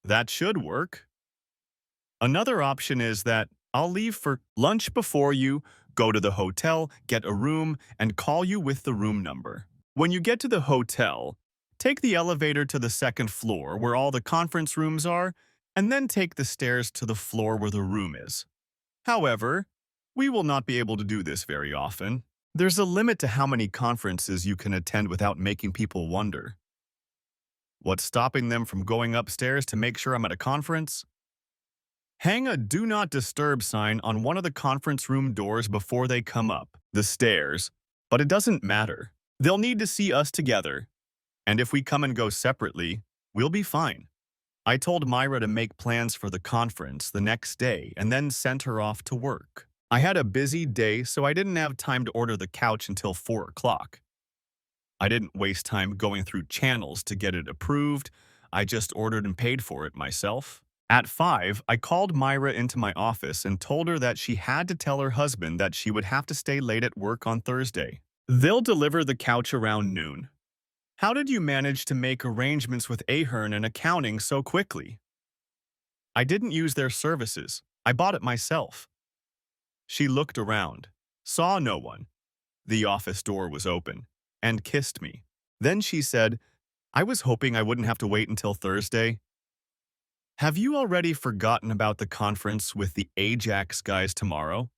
"That should work." Another option is that I'll leave for lunch before you, go to the hotel, get a room, and call you with the room number. When you get to the hotel, take the elevator to the 2nd floor where all the conference rooms are, and then take the stairs to the floor where the room is. However, we will not be able to do this very often. There's a limit to how many conferences you can attend without making people wonder. What's stopping them from going upstairs to make sure I'm at a conference? Hang a Do Not Disturb sign on one of the conference room doors before they come up the stairs, but it doesn't matter. They'll need to see us together, and if we come and go separately, we'll be fine. I told Myra to make plans for the conference the next day and then sent her off to work. I had a busy day, so I didn't have time to order the couch until 4 o'clock. I didn't waste time going through channels to get it approved. I just ordered and paid for it myself. At 5, I called Myra into my office and told her that she had to tell her husband that she would have to stay late at work on Thursday. They'll deliver the couch around noon. How did you manage to make arrangements with Ahern and accounting so quickly? I didn't use their services. I bought it myself. She looked around, saw no one. The office door was open, and kissed me. Then she said, I was hoping I wouldn't have to wait until Thursday. Have you already forgotten about the conference with the Ajax guys tomorrow?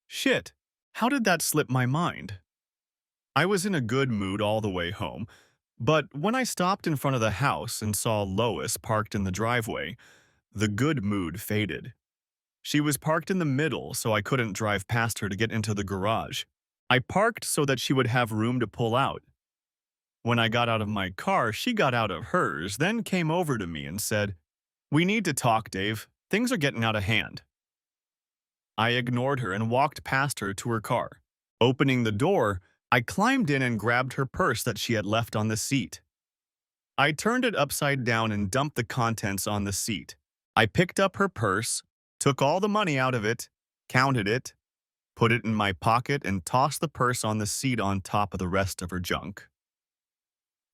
Shit, how did that slip my mind? I was in a good mood all the way home, but when I stopped in front of the house and saw Lois parked in the driveway, the good mood faded. She was parked in the middle, so I couldn't drive past her to get into the garage. I parked so that she would have room to pull out. When I got out of my car, she got out of hers, then came over to me and said, We need to talk, Dave. Things are getting out of hand. I ignored her and walked past her to her car. Opening the door, I climbed in and grabbed her purse that she had left on the seat. I turned it upside down and dumped the contents on the seat. I picked up her purse, took all the money out of it, counted it, put it in my pocket, and tossed the purse on the seat on top of the rest of her junk.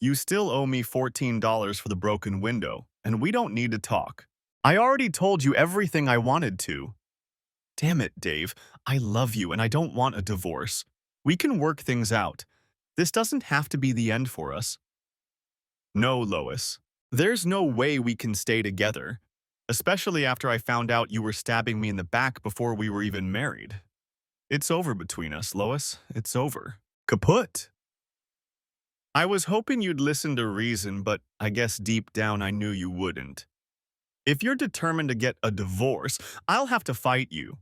You still owe me $14 for the broken window, and we don't need to talk. I already told you everything I wanted to. Damn it, Dave. I love you and I don't want a divorce. We can work things out. This doesn't have to be the end for us. No, Lois. There's no way we can stay together, especially after I found out you were stabbing me in the back before we were even married. It's over between us, Lois. It's over. Kaput. I was hoping you'd listen to reason, but I guess deep down I knew you wouldn't. If you're determined to get a divorce, I'll have to fight you.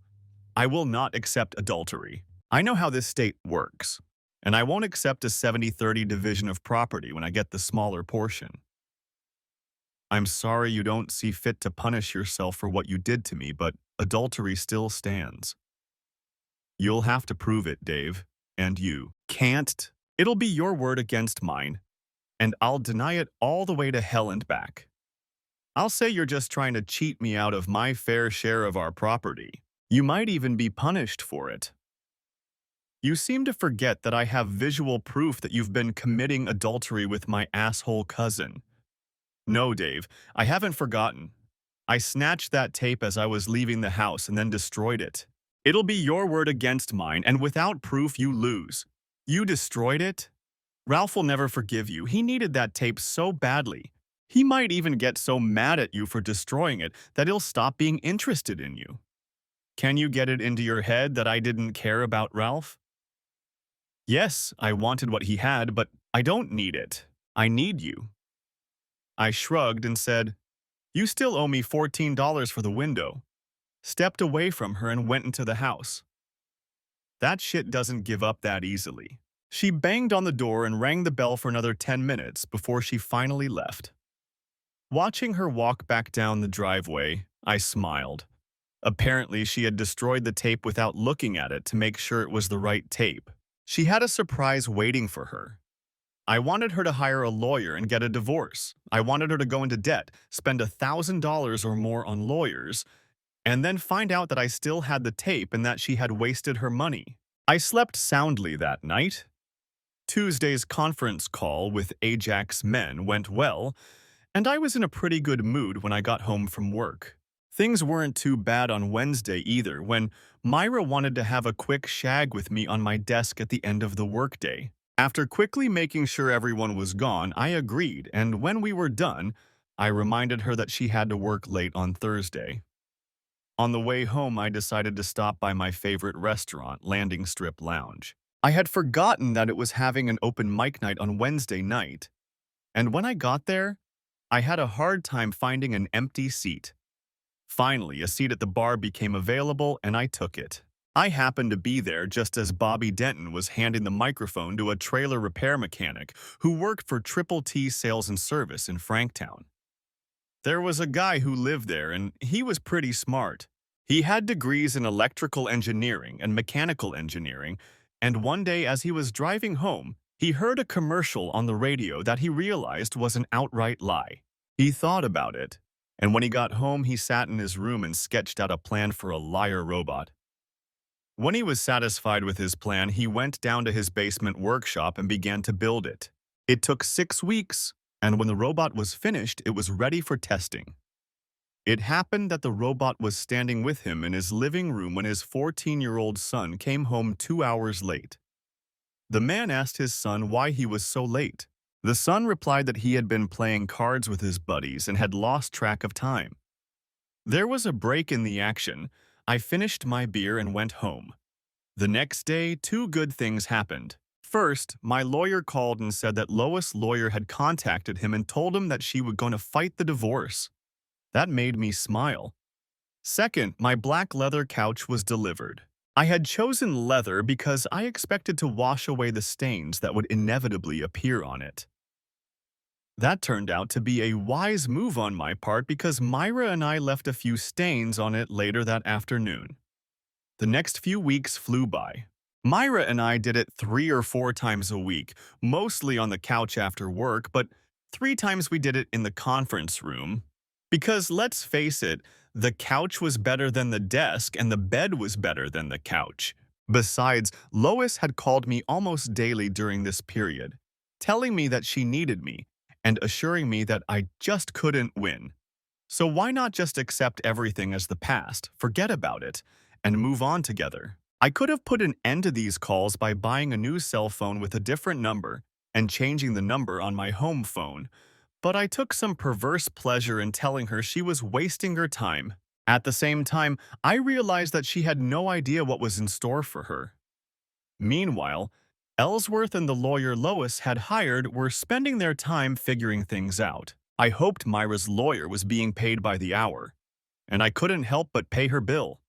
I will not accept adultery. I know how this state works, and I won't accept a 70-30 division of property when I get the smaller portion. I'm sorry you don't see fit to punish yourself for what you did to me, but adultery still stands. You'll have to prove it, Dave, and you can't. It'll be your word against mine, and I'll deny it all the way to hell and back. I'll say you're just trying to cheat me out of my fair share of our property. You might even be punished for it. You seem to forget that I have visual proof that you've been committing adultery with my asshole cousin. No, Dave, I haven't forgotten. I snatched that tape as I was leaving the house and then destroyed it. It'll be your word against mine, and without proof, you lose. You destroyed it? Ralph will never forgive you. He needed that tape so badly. He might even get so mad at you for destroying it that he'll stop being interested in you. Can you get it into your head that I didn't care about Ralph? Yes, I wanted what he had, but I don't need it. I need you. I shrugged and said, You still owe me $14 for the window. Stepped away from her and went into the house. That shit doesn't give up that easily. She banged on the door and rang the bell for another 10 minutes before she finally left. Watching her walk back down the driveway, I smiled. Apparently, she had destroyed the tape without looking at it to make sure it was the right tape. She had a surprise waiting for her. I wanted her to hire a lawyer and get a divorce. I wanted her to go into debt, spend $1,000 or more on lawyers, and then find out that I still had the tape and that she had wasted her money. I slept soundly that night. Tuesday's conference call with Ajax men went well, and I was in a pretty good mood when I got home from work. Things weren't too bad on Wednesday either, when Myra wanted to have a quick shag with me on my desk at the end of the workday. After quickly making sure everyone was gone, I agreed, and when we were done, I reminded her that she had to work late on Thursday. On the way home, I decided to stop by my favorite restaurant, Landing Strip Lounge. I had forgotten that it was having an open mic night on Wednesday night, and when I got there, I had a hard time finding an empty seat. Finally, a seat at the bar became available, and I took it. I happened to be there just as Bobby Denton was handing the microphone to a trailer repair mechanic who worked for Triple T Sales and Service in Franktown. There was a guy who lived there, and he was pretty smart. He had degrees in electrical engineering and mechanical engineering, and one day as he was driving home, He heard a commercial on the radio that he realized was an outright lie. He thought about it, and when he got home, he sat in his room and sketched out a plan for a liar robot. When he was satisfied with his plan, he went down to his basement workshop and began to build it. It took 6 weeks, and when the robot was finished, it was ready for testing. It happened that the robot was standing with him in his living room when his 14-year-old son came home 2 hours late. The man asked his son why he was so late. The son replied that he had been playing cards with his buddies and had lost track of time. There was a break in the action. I finished my beer and went home. The next day, two good things happened. First, my lawyer called and said that Lois' lawyer had contacted him and told him that she was going to fight the divorce. That made me smile. Second, my black leather couch was delivered. I had chosen leather because I expected to wash away the stains that would inevitably appear on it. That turned out to be a wise move on my part because Myra and I left a few stains on it later that afternoon. The next few weeks flew by. Myra and I did it 3 or 4 times a week, mostly on the couch after work, but 3 times we did it in the conference room. Because let's face it, the couch was better than the desk and the bed was better than the couch. Besides, Lois had called me almost daily during this period, telling me that she needed me and assuring me that I just couldn't win. So why not just accept everything as the past, forget about it, and move on together? I could have put an end to these calls by buying a new cell phone with a different number and changing the number on my home phone, but I took some perverse pleasure in telling her she was wasting her time. At the same time, I realized that she had no idea what was in store for her. Meanwhile, Ellsworth and the lawyer Lois had hired were spending their time figuring things out. I hoped Myra's lawyer was being paid by the hour, and I couldn't help but pay her bill.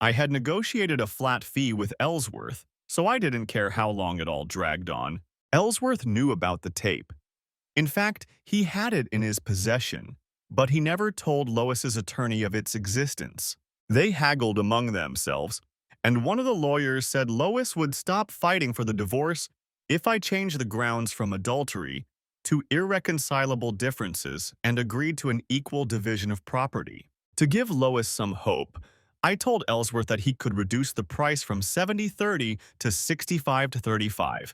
I had negotiated a flat fee with Ellsworth, so I didn't care how long it all dragged on. Ellsworth knew about the tape. In fact, he had it in his possession, but he never told Lois's attorney of its existence. They haggled among themselves, and one of the lawyers said Lois would stop fighting for the divorce if I changed the grounds from adultery to irreconcilable differences and agreed to an equal division of property. To give Lois some hope, I told Ellsworth that he could reduce the price from 70-30 to 65-35,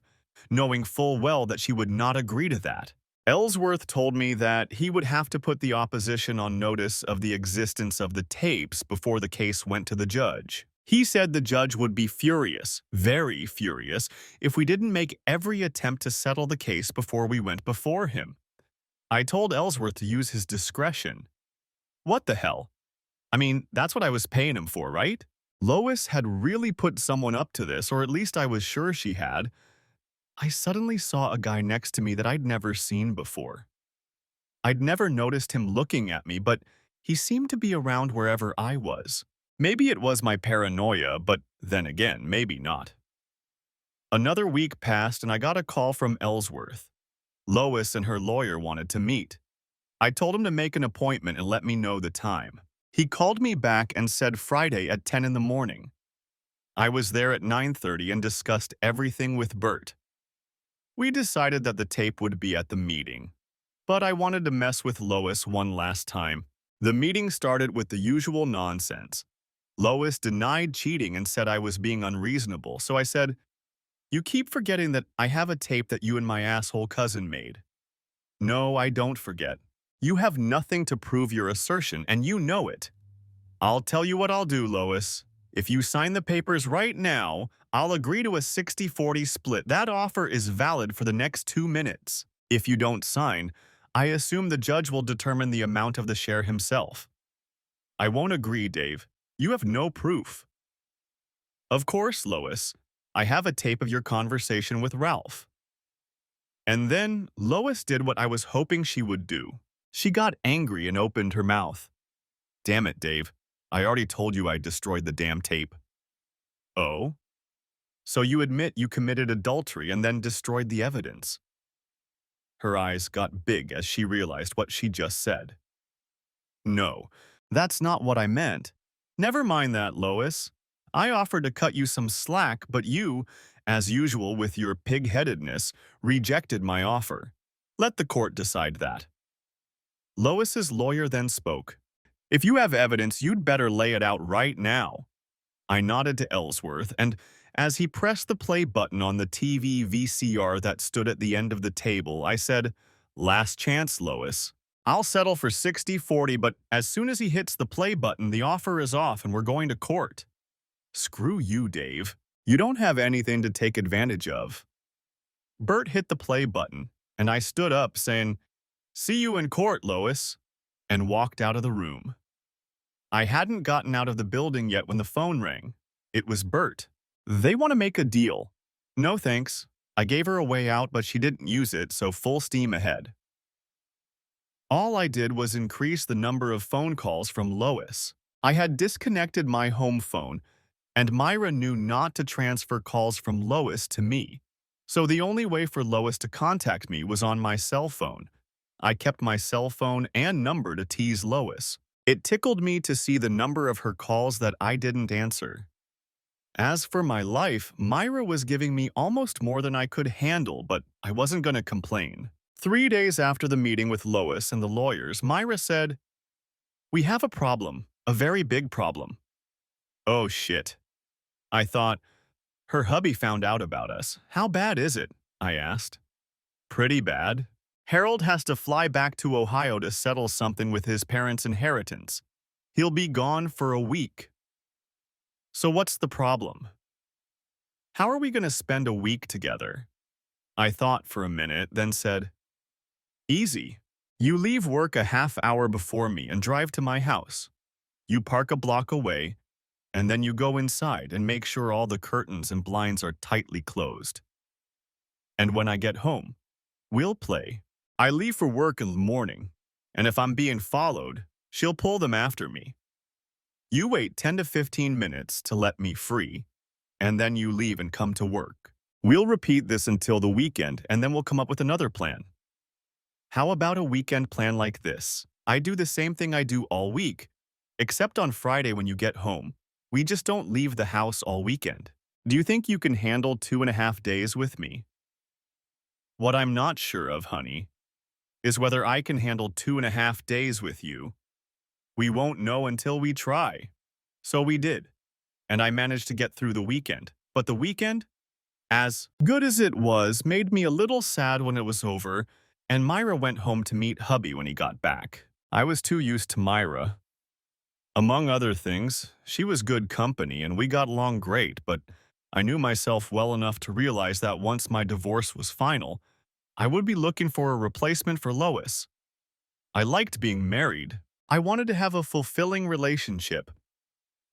knowing full well that she would not agree to that. Ellsworth told me that he would have to put the opposition on notice of the existence of the tapes before the case went to the judge. He said the judge would be furious, very furious, if we didn't make every attempt to settle the case before we went before him. I told Ellsworth to use his discretion. What the hell? I mean, that's what I was paying him for, right? Lois had really put someone up to this, or at least I was sure she had. I suddenly saw a guy next to me that I'd never seen before. I'd never noticed him looking at me, but he seemed to be around wherever I was. Maybe it was my paranoia, but then again, maybe not. Another week passed and I got a call from Ellsworth. Lois and her lawyer wanted to meet. I told him to make an appointment and let me know the time. He called me back and said Friday at 10 in the morning. I was there at 9:30 and discussed everything with Bert. We decided that the tape would be at the meeting, but I wanted to mess with Lois one last time. The meeting started with the usual nonsense. Lois denied cheating and said I was being unreasonable, so I said, "You keep forgetting that I have a tape that you and my asshole cousin made." "No, I don't forget. You have nothing to prove your assertion, and you know it." "I'll tell you what I'll do, Lois. If you sign the papers right now, I'll agree to a 60-40 split. That offer is valid for the next 2 minutes. If you don't sign, I assume the judge will determine the amount of the share himself." "I won't agree, Dave. You have no proof." "Of course, Lois. I have a tape of your conversation with Ralph." And then Lois did what I was hoping she would do. She got angry and opened her mouth. "Damn it, Dave. I already told you I destroyed the damn tape." "Oh? So you admit you committed adultery and then destroyed the evidence?" Her eyes got big as she realized what she just said. "No, that's not what I meant. Never mind that, Lois. I offered to cut you some slack, but you, as usual with your pig-headedness, rejected my offer. Let the court decide that. Lois's lawyer then spoke. If you have evidence, you'd better lay it out right now. I nodded to Ellsworth, and as he pressed the play button on the TV VCR that stood at the end of the table, I said, "Last chance, Lois. I'll settle for 60-40, but as soon as he hits the play button, the offer is off and we're going to court." Screw you, Dave. You don't have anything to take advantage of. Bert hit the play button, and I stood up saying, "See you in court, Lois," and walked out of the room. I hadn't gotten out of the building yet when the phone rang. It was Bert. "They want to make a deal." "No thanks." I gave her a way out, but she didn't use it, so full steam ahead. All I did was increase the number of phone calls from Lois. I had disconnected my home phone, and Myra knew not to transfer calls from Lois to me. So the only way for Lois to contact me was on my cell phone. I kept my cell phone and number to tease Lois. It tickled me to see the number of her calls that I didn't answer. As for my life, Myra was giving me almost more than I could handle, but I wasn't going to complain. 3 days after the meeting with Lois and the lawyers, Myra said, "We have a problem, a very big problem." Oh shit. I thought, her hubby found out about us. "How bad is it?" I asked. "Pretty bad. Harold has to fly back to Ohio to settle something with his parents' inheritance. He'll be gone for a week." "So what's the problem?" "How are we going to spend a week together?" I thought for a minute, then said, "Easy. You leave work a half hour before me and drive to my house. You park a block away, and then you go inside and make sure all the curtains and blinds are tightly closed. And when I get home, we'll play. I leave for work in the morning, and if I'm being followed, she'll pull them after me. You wait 10 to 15 minutes to let me free, and then you leave and come to work. We'll repeat this until the weekend, and then we'll come up with another plan. How about a weekend plan like this? I do the same thing I do all week, except on Friday when you get home. We just don't leave the house all weekend. Do you think you can handle 2.5 days with me?" "What I'm not sure of, honey, is whether I can handle 2.5 days with you. We won't know until we try." So we did, and I managed to get through the weekend. But the weekend, as good as it was, made me a little sad when it was over, and Myra went home to meet hubby when he got back. I was too used to Myra. Among other things, she was good company and we got along great, but I knew myself well enough to realize that once my divorce was final, I would be looking for a replacement for Lois. I liked being married. I wanted to have a fulfilling relationship.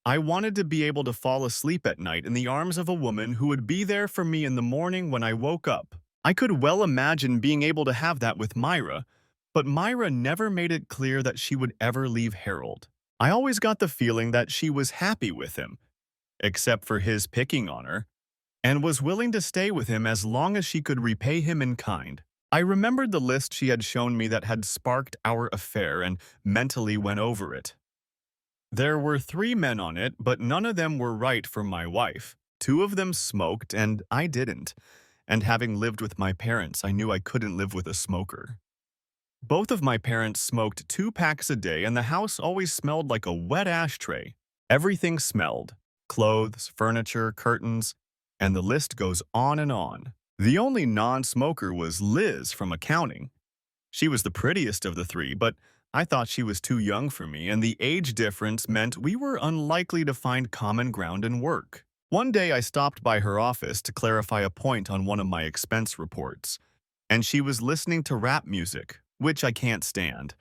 I wanted to be able to fall asleep at night in the arms of a woman who would be there for me in the morning when I woke up. I could well imagine being able to have that with Myra, but Myra never made it clear that she would ever leave Harold. I always got the feeling that she was happy with him, except for his picking on her, and was willing to stay with him as long as she could repay him in kind. I remembered the list she had shown me that had sparked our affair and mentally went over it. There were 3 men on it, but none of them were right for my wife. 2 of them smoked, and I didn't. And having lived with my parents, I knew I couldn't live with a smoker. Both of my parents smoked 2 packs a day, and the house always smelled like a wet ashtray. Everything smelled. Clothes, furniture, curtains, and the list goes on and on. The only non-smoker was Liz from accounting. She was the prettiest of the 3, but I thought she was too young for me, and the age difference meant we were unlikely to find common ground in work. One day I stopped by her office to clarify a point on one of my expense reports, and she was listening to rap music, which I can't stand.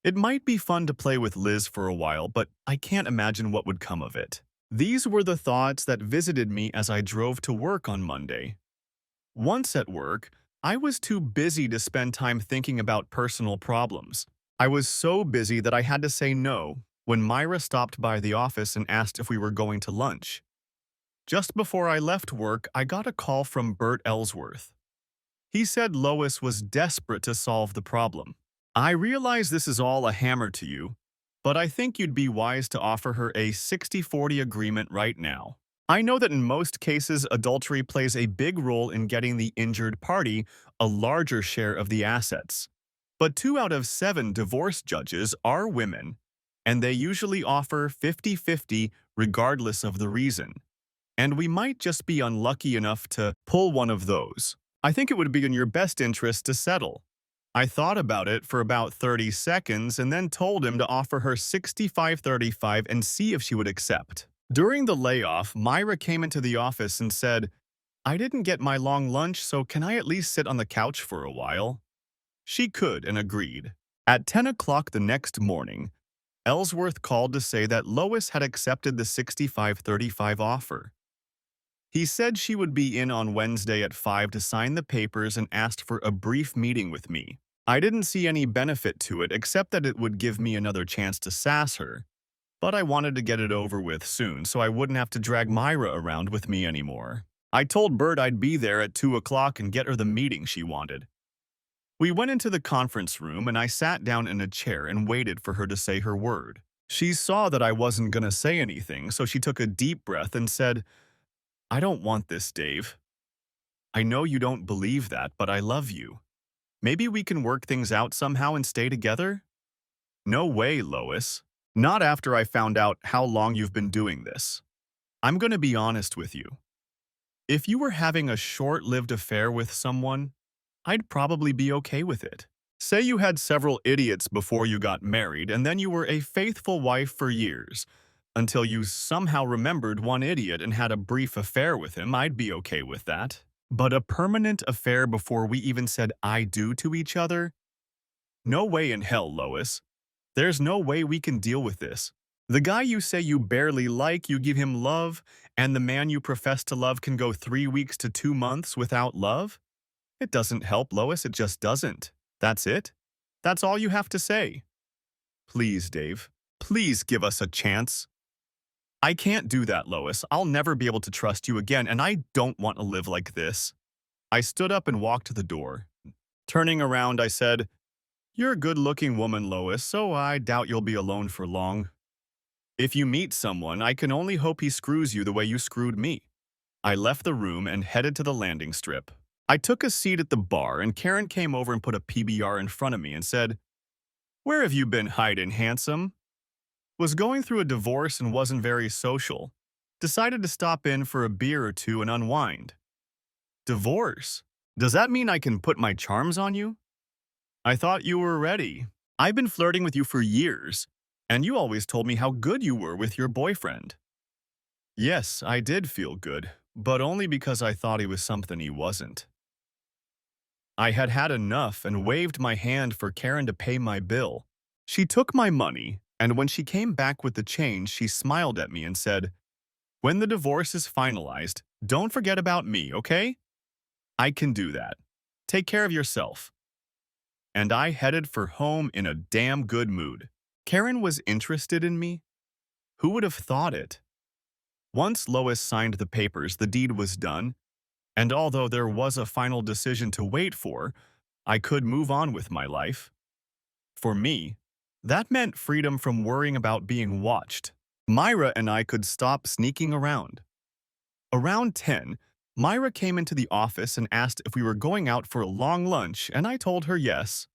It might be fun to play with Liz for a while, but I can't imagine what would come of it. These were the thoughts that visited me as I drove to work on Monday. Once at work, I was too busy to spend time thinking about personal problems. I was so busy that I had to say no when Myra stopped by the office and asked if we were going to lunch. Just before I left work, I got a call from Bert Ellsworth. He said Lois was desperate to solve the problem. "I realize this is all a hammer to you, but I think you'd be wise to offer her a 60-40 agreement right now. I know that in most cases, adultery plays a big role in getting the injured party a larger share of the assets. But 2 out of 7 divorce judges are women, and they usually offer 50-50 regardless of the reason. And we might just be unlucky enough to pull one of those. I think it would be in your best interest to settle. I thought about it for about 30 seconds and then told him to offer her 65-35 and see if she would accept. During the layoff, Myra came into the office and said, "I didn't get my long lunch, so can I at least sit on the couch for a while?" She could and agreed. At 10 o'clock the next morning, Ellsworth called to say that Lois had accepted the 65-35 offer. He said she would be in on Wednesday at 5 to sign the papers and asked for a brief meeting with me. I didn't see any benefit to it except that it would give me another chance to sass her, but I wanted to get it over with soon so I wouldn't have to drag Myra around with me anymore. I told Bert I'd be there at 2 o'clock and get her the meeting she wanted. We went into the conference room and I sat down in a chair and waited for her to say her word. She saw that I wasn't going to say anything, so she took a deep breath and said, "I don't want this, Dave. I know you don't believe that, but I love you. Maybe we can work things out somehow and stay together?" "No way, Lois. Not after I found out how long you've been doing this. I'm going to be honest with you. If you were having a short-lived affair with someone, I'd probably be okay with it. Say you had several idiots before you got married and then you were a faithful wife for years, until you somehow remembered one idiot and had a brief affair with him, I'd be okay with that. But a permanent affair before we even said I do to each other? No way in hell, Lois. There's no way we can deal with this. The guy you say you barely like, you give him love, and the man you profess to love can go 3 weeks to 2 months without love? It doesn't help, Lois, it just doesn't. That's it? That's all you have to say. Please, Dave. Please give us a chance. I can't do that, Lois. I'll never be able to trust you again, and I don't want to live like this. I stood up and walked to the door. Turning around, I said, "You're a good-looking woman, Lois, so I doubt you'll be alone for long. If you meet someone, I can only hope he screws you the way you screwed me." I left the room and headed to the landing strip. I took a seat at the bar, and Karen came over and put a PBR in front of me and said, "Where have you been hiding, handsome?" Was going through a divorce and wasn't very social. Decided to stop in for a beer or two and unwind. Divorce? Does that mean I can put my charms on you? I thought you were ready. I've been flirting with you for years, and you always told me how good you were with your boyfriend. Yes, I did feel good, but only because I thought he was something he wasn't. I had had enough and waved my hand for Karen to pay my bill. She took my money, and when she came back with the change, she smiled at me and said, "When the divorce is finalized, don't forget about me, okay?" "I can do that. Take care of yourself." And I headed for home in a damn good mood. Karen was interested in me? Who would have thought it? Once Lois signed the papers, the deed was done, and although there was a final decision to wait for, I could move on with my life. For me, that meant freedom from worrying about being watched. Myra and I could stop sneaking around. Around 10, Myra came into the office and asked if we were going out for a long lunch, and I told her yes.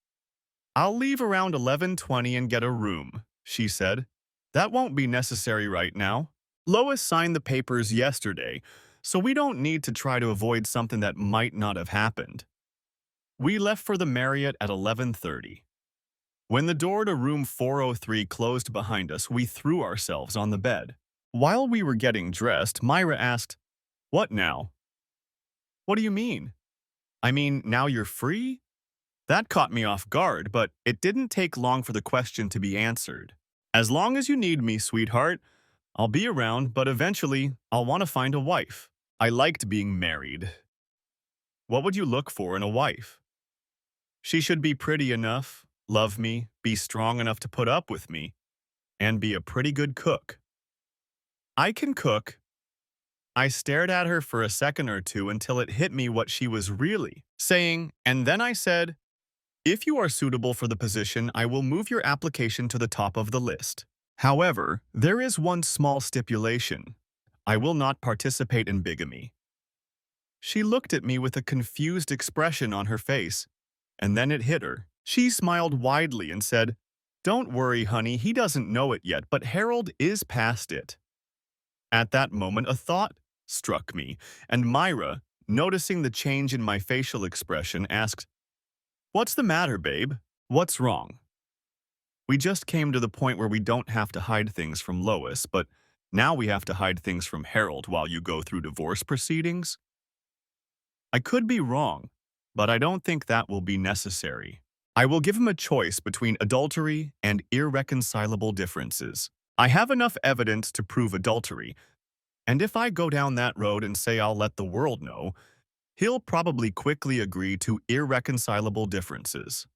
"I'll leave around 11:20 and get a room," she said. "That won't be necessary right now. Lois signed the papers yesterday, so we don't need to try to avoid something that might not have happened." We left for the Marriott at 11:30. When the door to room 403 closed behind us, we threw ourselves on the bed. While we were getting dressed, Myra asked, "What now?" "What do you mean?" "I mean, now you're free?" That caught me off guard, but it didn't take long for the question to be answered. "As long as you need me, sweetheart, I'll be around, but eventually I'll want to find a wife. I liked being married." "What would you look for in a wife?" "She should be pretty enough, love me, be strong enough to put up with me, and be a pretty good cook." "I can cook." I stared at her for a second or two until it hit me what she was really saying, and then I said, "If you are suitable for the position, I will move your application to the top of the list. However, there is one small stipulation. I will not participate in bigamy. She looked at me with a confused expression on her face, and then it hit her. She smiled widely and said, "Don't worry, honey, he doesn't know it yet, but Harold is past it." At that moment, a thought struck me, and Myra, noticing the change in my facial expression, asked, "What's the matter, babe? What's wrong?" We just came to the point where we don't have to hide things from Lois, but now we have to hide things from Harold while you go through divorce proceedings? I could be wrong, but I don't think that will be necessary. I will give him a choice between adultery and irreconcilable differences. I have enough evidence to prove adultery, and if I go down that road and say I'll let the world know, he'll probably quickly agree to irreconcilable differences.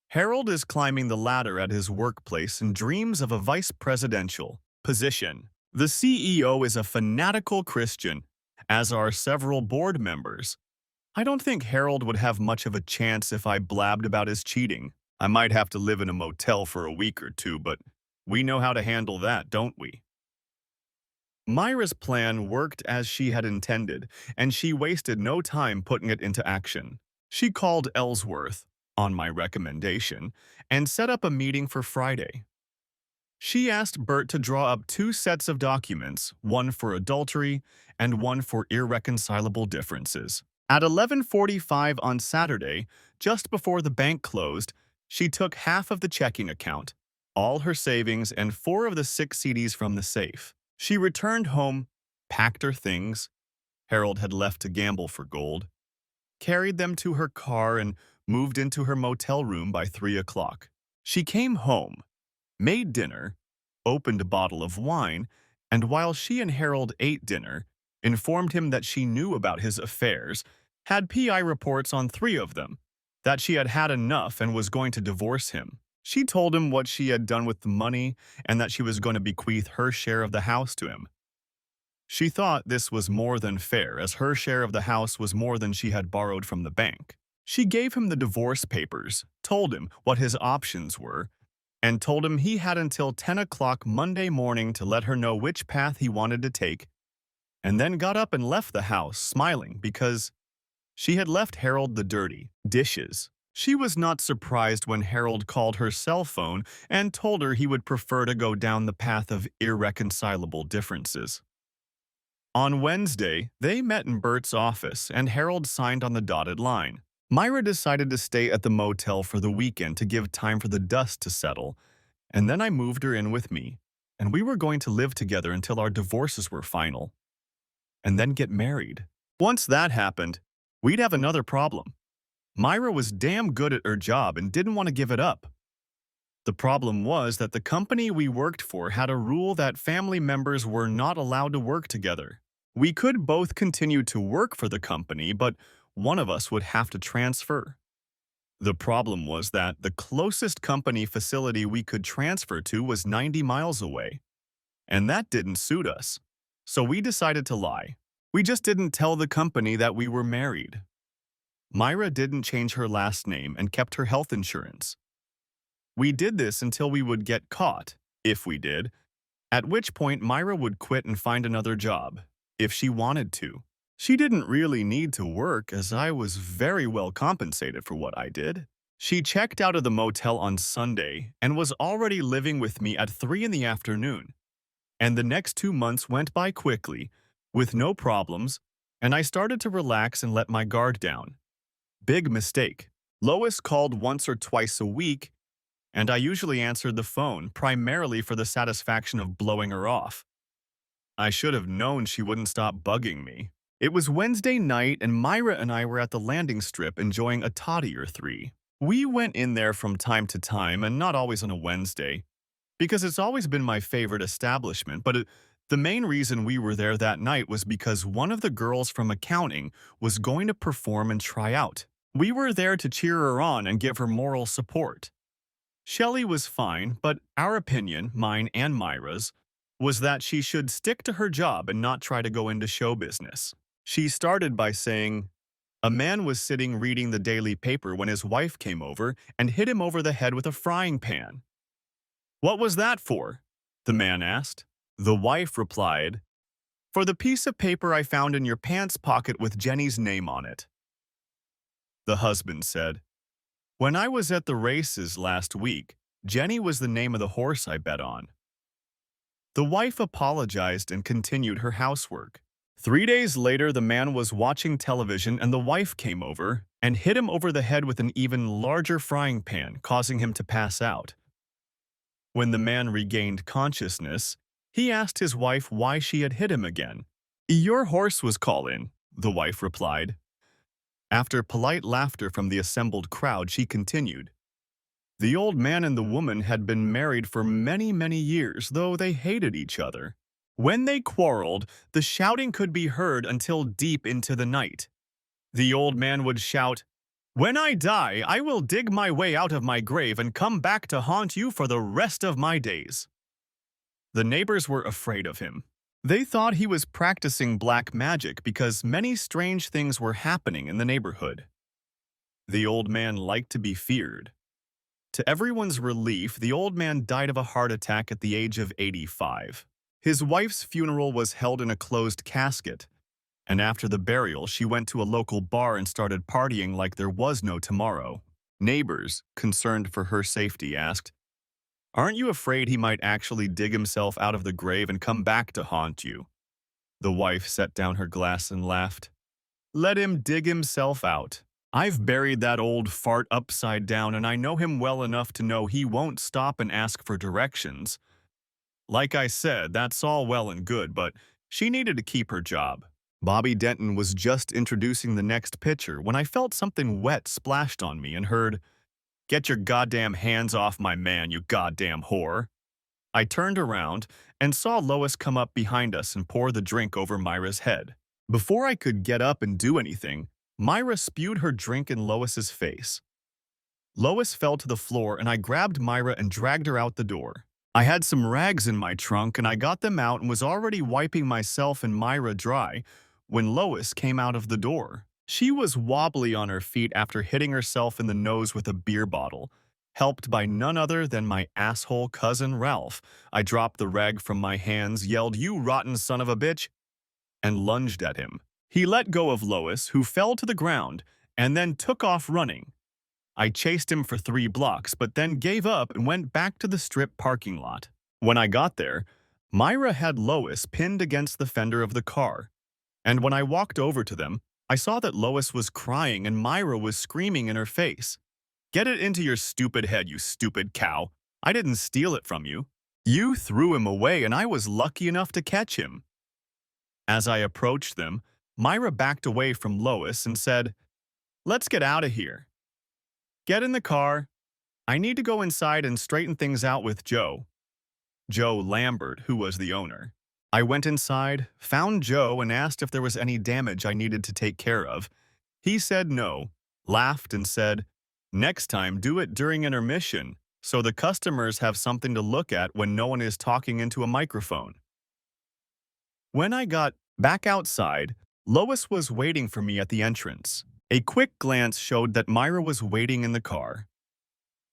Harold is climbing the ladder at his workplace and dreams of a vice presidential position. The CEO is a fanatical Christian, as are several board members. I don't think Harold would have much of a chance if I blabbed about his cheating. I might have to live in a motel for a week or two, but we know how to handle that, don't we? Myra's plan worked as she had intended, and she wasted no time putting it into action. She called Ellsworth, on my recommendation, and set up a meeting for Friday. She asked Bert to draw up two sets of documents, one for adultery and one for irreconcilable differences. At 11:45 on Saturday, just before the bank closed, she took half of the checking account, all her savings, and four of the six CDs from the safe. She returned home, packed her things Harold had left to gamble for gold, carried them to her car, and moved into her motel room by 3 o'clock. She came home, made dinner, opened a bottle of wine, and while she and Harold ate dinner, informed him that she knew about his affairs, had PI reports on three of them, that she had had enough and was going to divorce him. She told him what she had done with the money and that she was going to bequeath her share of the house to him. She thought this was more than fair, as her share of the house was more than she had borrowed from the bank. She gave him the divorce papers, told him what his options were, and told him he had until 10 o'clock Monday morning to let her know which path he wanted to take, and then got up and left the house smiling because she had left Harold the dirty dishes. She was not surprised when Harold called her cell phone and told her he would prefer to go down the path of irreconcilable differences. On Wednesday, they met in Bert's office and Harold signed on the dotted line. Myra decided to stay at the motel for the weekend to give time for the dust to settle, and then I moved her in with me, and we were going to live together until our divorces were final, and then get married. Once that happened, we'd have another problem. Myra was damn good at her job and didn't want to give it up. The problem was that the company we worked for had a rule that family members were not allowed to work together. We could both continue to work for the company, but one of us would have to transfer. The problem was that the closest company facility we could transfer to was 90 miles away, and that didn't suit us. So we decided to lie. We just didn't tell the company that we were married. Myra didn't change her last name and kept her health insurance. We did this until we would get caught, if we did, at which point Myra would quit and find another job, if she wanted to. She didn't really need to work, as I was very well compensated for what I did. She checked out of the motel on Sunday and was already living with me at 3 in the afternoon. And the next 2 months went by quickly, with no problems, and I started to relax and let my guard down. Big mistake. Lois called once or twice a week, and I usually answered the phone, primarily for the satisfaction of blowing her off. I should have known she wouldn't stop bugging me. It was Wednesday night, and Myra and I were at the landing strip enjoying a toddy or three. We went in there from time to time, and not always on a Wednesday, because it's always been my favorite establishment, but the main reason we were there that night was because one of the girls from accounting was going to perform and try out. We were there to cheer her on and give her moral support. Shelley was fine, but our opinion, mine and Myra's, was that she should stick to her job and not try to go into show business. She started by saying, "A man was sitting reading the daily paper when his wife came over and hit him over the head with a frying pan." "What was that for?" the man asked. The wife replied, For the piece of paper I found in your pants pocket with Jenny's name on it. The husband said, when I was at the races last week, Jenny was the name of the horse I bet on. The wife apologized and continued her housework. 3 days later, the man was watching television and the wife came over and hit him over the head with an even larger frying pan, causing him to pass out. When the man regained consciousness, he asked his wife why she had hit him again. Your horse was calling, the wife replied. After polite laughter from the assembled crowd, she continued. The old man and the woman had been married for many, many years, though they hated each other. When they quarreled, the shouting could be heard until deep into the night. The old man would shout, when I die, I will dig my way out of my grave and come back to haunt you for the rest of my days. The neighbors were afraid of him. They thought he was practicing black magic because many strange things were happening in the neighborhood. The old man liked to be feared. To everyone's relief, the old man died of a heart attack at the age of 85. His wife's funeral was held in a closed casket, and after the burial, she went to a local bar and started partying like there was no tomorrow. Neighbors, concerned for her safety, asked, aren't you afraid he might actually dig himself out of the grave and come back to haunt you? The wife set down her glass and laughed. Let him dig himself out. I've buried that old fart upside down and I know him well enough to know he won't stop and ask for directions. Like I said, that's all well and good, but she needed to keep her job. Bobby Denton was just introducing the next pitcher when I felt something wet splashed on me and heard, get your goddamn hands off my man, you goddamn whore. I turned around and saw Lois come up behind us and pour the drink over Myra's head. Before I could get up and do anything, Myra spewed her drink in Lois's face. Lois fell to the floor and I grabbed Myra and dragged her out the door. I had some rags in my trunk and I got them out and was already wiping myself and Myra dry when Lois came out of the door. She was wobbly on her feet after hitting herself in the nose with a beer bottle. Helped by none other than my asshole cousin Ralph, I dropped the rag from my hands, yelled, you rotten son of a bitch, and lunged at him. He let go of Lois, who fell to the ground, and then took off running. I chased him for 3 blocks, but then gave up and went back to the strip parking lot. When I got there, Myra had Lois pinned against the fender of the car, and when I walked over to them, I saw that Lois was crying and Myra was screaming in her face. Get it into your stupid head, you stupid cow. I didn't steal it from you. You threw him away and I was lucky enough to catch him. As I approached them, Myra backed away from Lois and said, let's get out of here. Get in the car. I need to go inside and straighten things out with Joe. Joe Lambert, who was the owner. I went inside, found Joe, and asked if there was any damage I needed to take care of. He said no, laughed, and said, next time do it during intermission, so the customers have something to look at when no one is talking into a microphone. When I got back outside, Lois was waiting for me at the entrance. A quick glance showed that Myra was waiting in the car.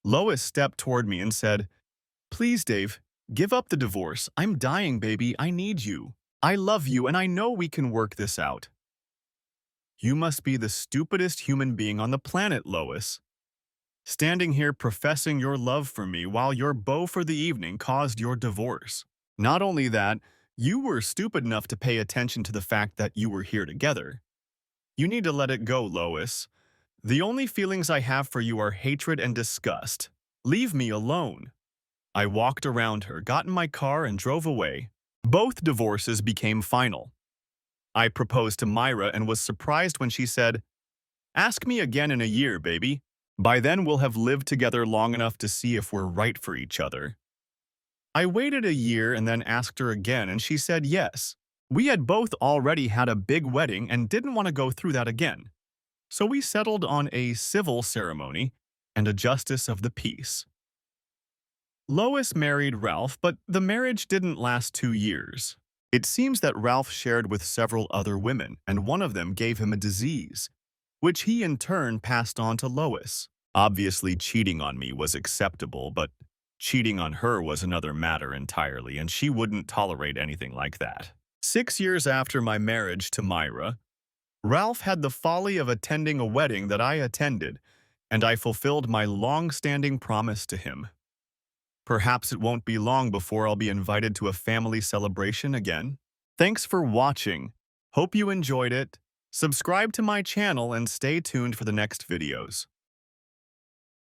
Lois stepped toward me and said, please, Dave, give up the divorce. I'm dying, baby. I need you. I love you, and I know we can work this out. You must be the stupidest human being on the planet, Lois. Standing here professing your love for me while your beau for the evening caused your divorce. Not only that, you were stupid enough to pay attention to the fact that you were here together. You need to let it go, Lois. The only feelings I have for you are hatred and disgust. Leave me alone. I walked around her, got in my car, and drove away. Both divorces became final. I proposed to Myra and was surprised when she said, ask me again in a year, baby. By then we'll have lived together long enough to see if we're right for each other. I waited a year and then asked her again, and she said yes. We had both already had a big wedding and didn't want to go through that again. So we settled on a civil ceremony and a justice of the peace. Lois married Ralph, but the marriage didn't last 2 years. It seems that Ralph shared with several other women, and one of them gave him a disease, which he in turn passed on to Lois. Obviously, cheating on me was acceptable, but cheating on her was another matter entirely, and she wouldn't tolerate anything like that. 6 years after my marriage to Myra, Ralph had the folly of attending a wedding that I attended, and I fulfilled my long-standing promise to him. Perhaps it won't be long before I'll be invited to a family celebration again. Thanks for watching. Hope you enjoyed it. Subscribe to my channel and stay tuned for the next videos.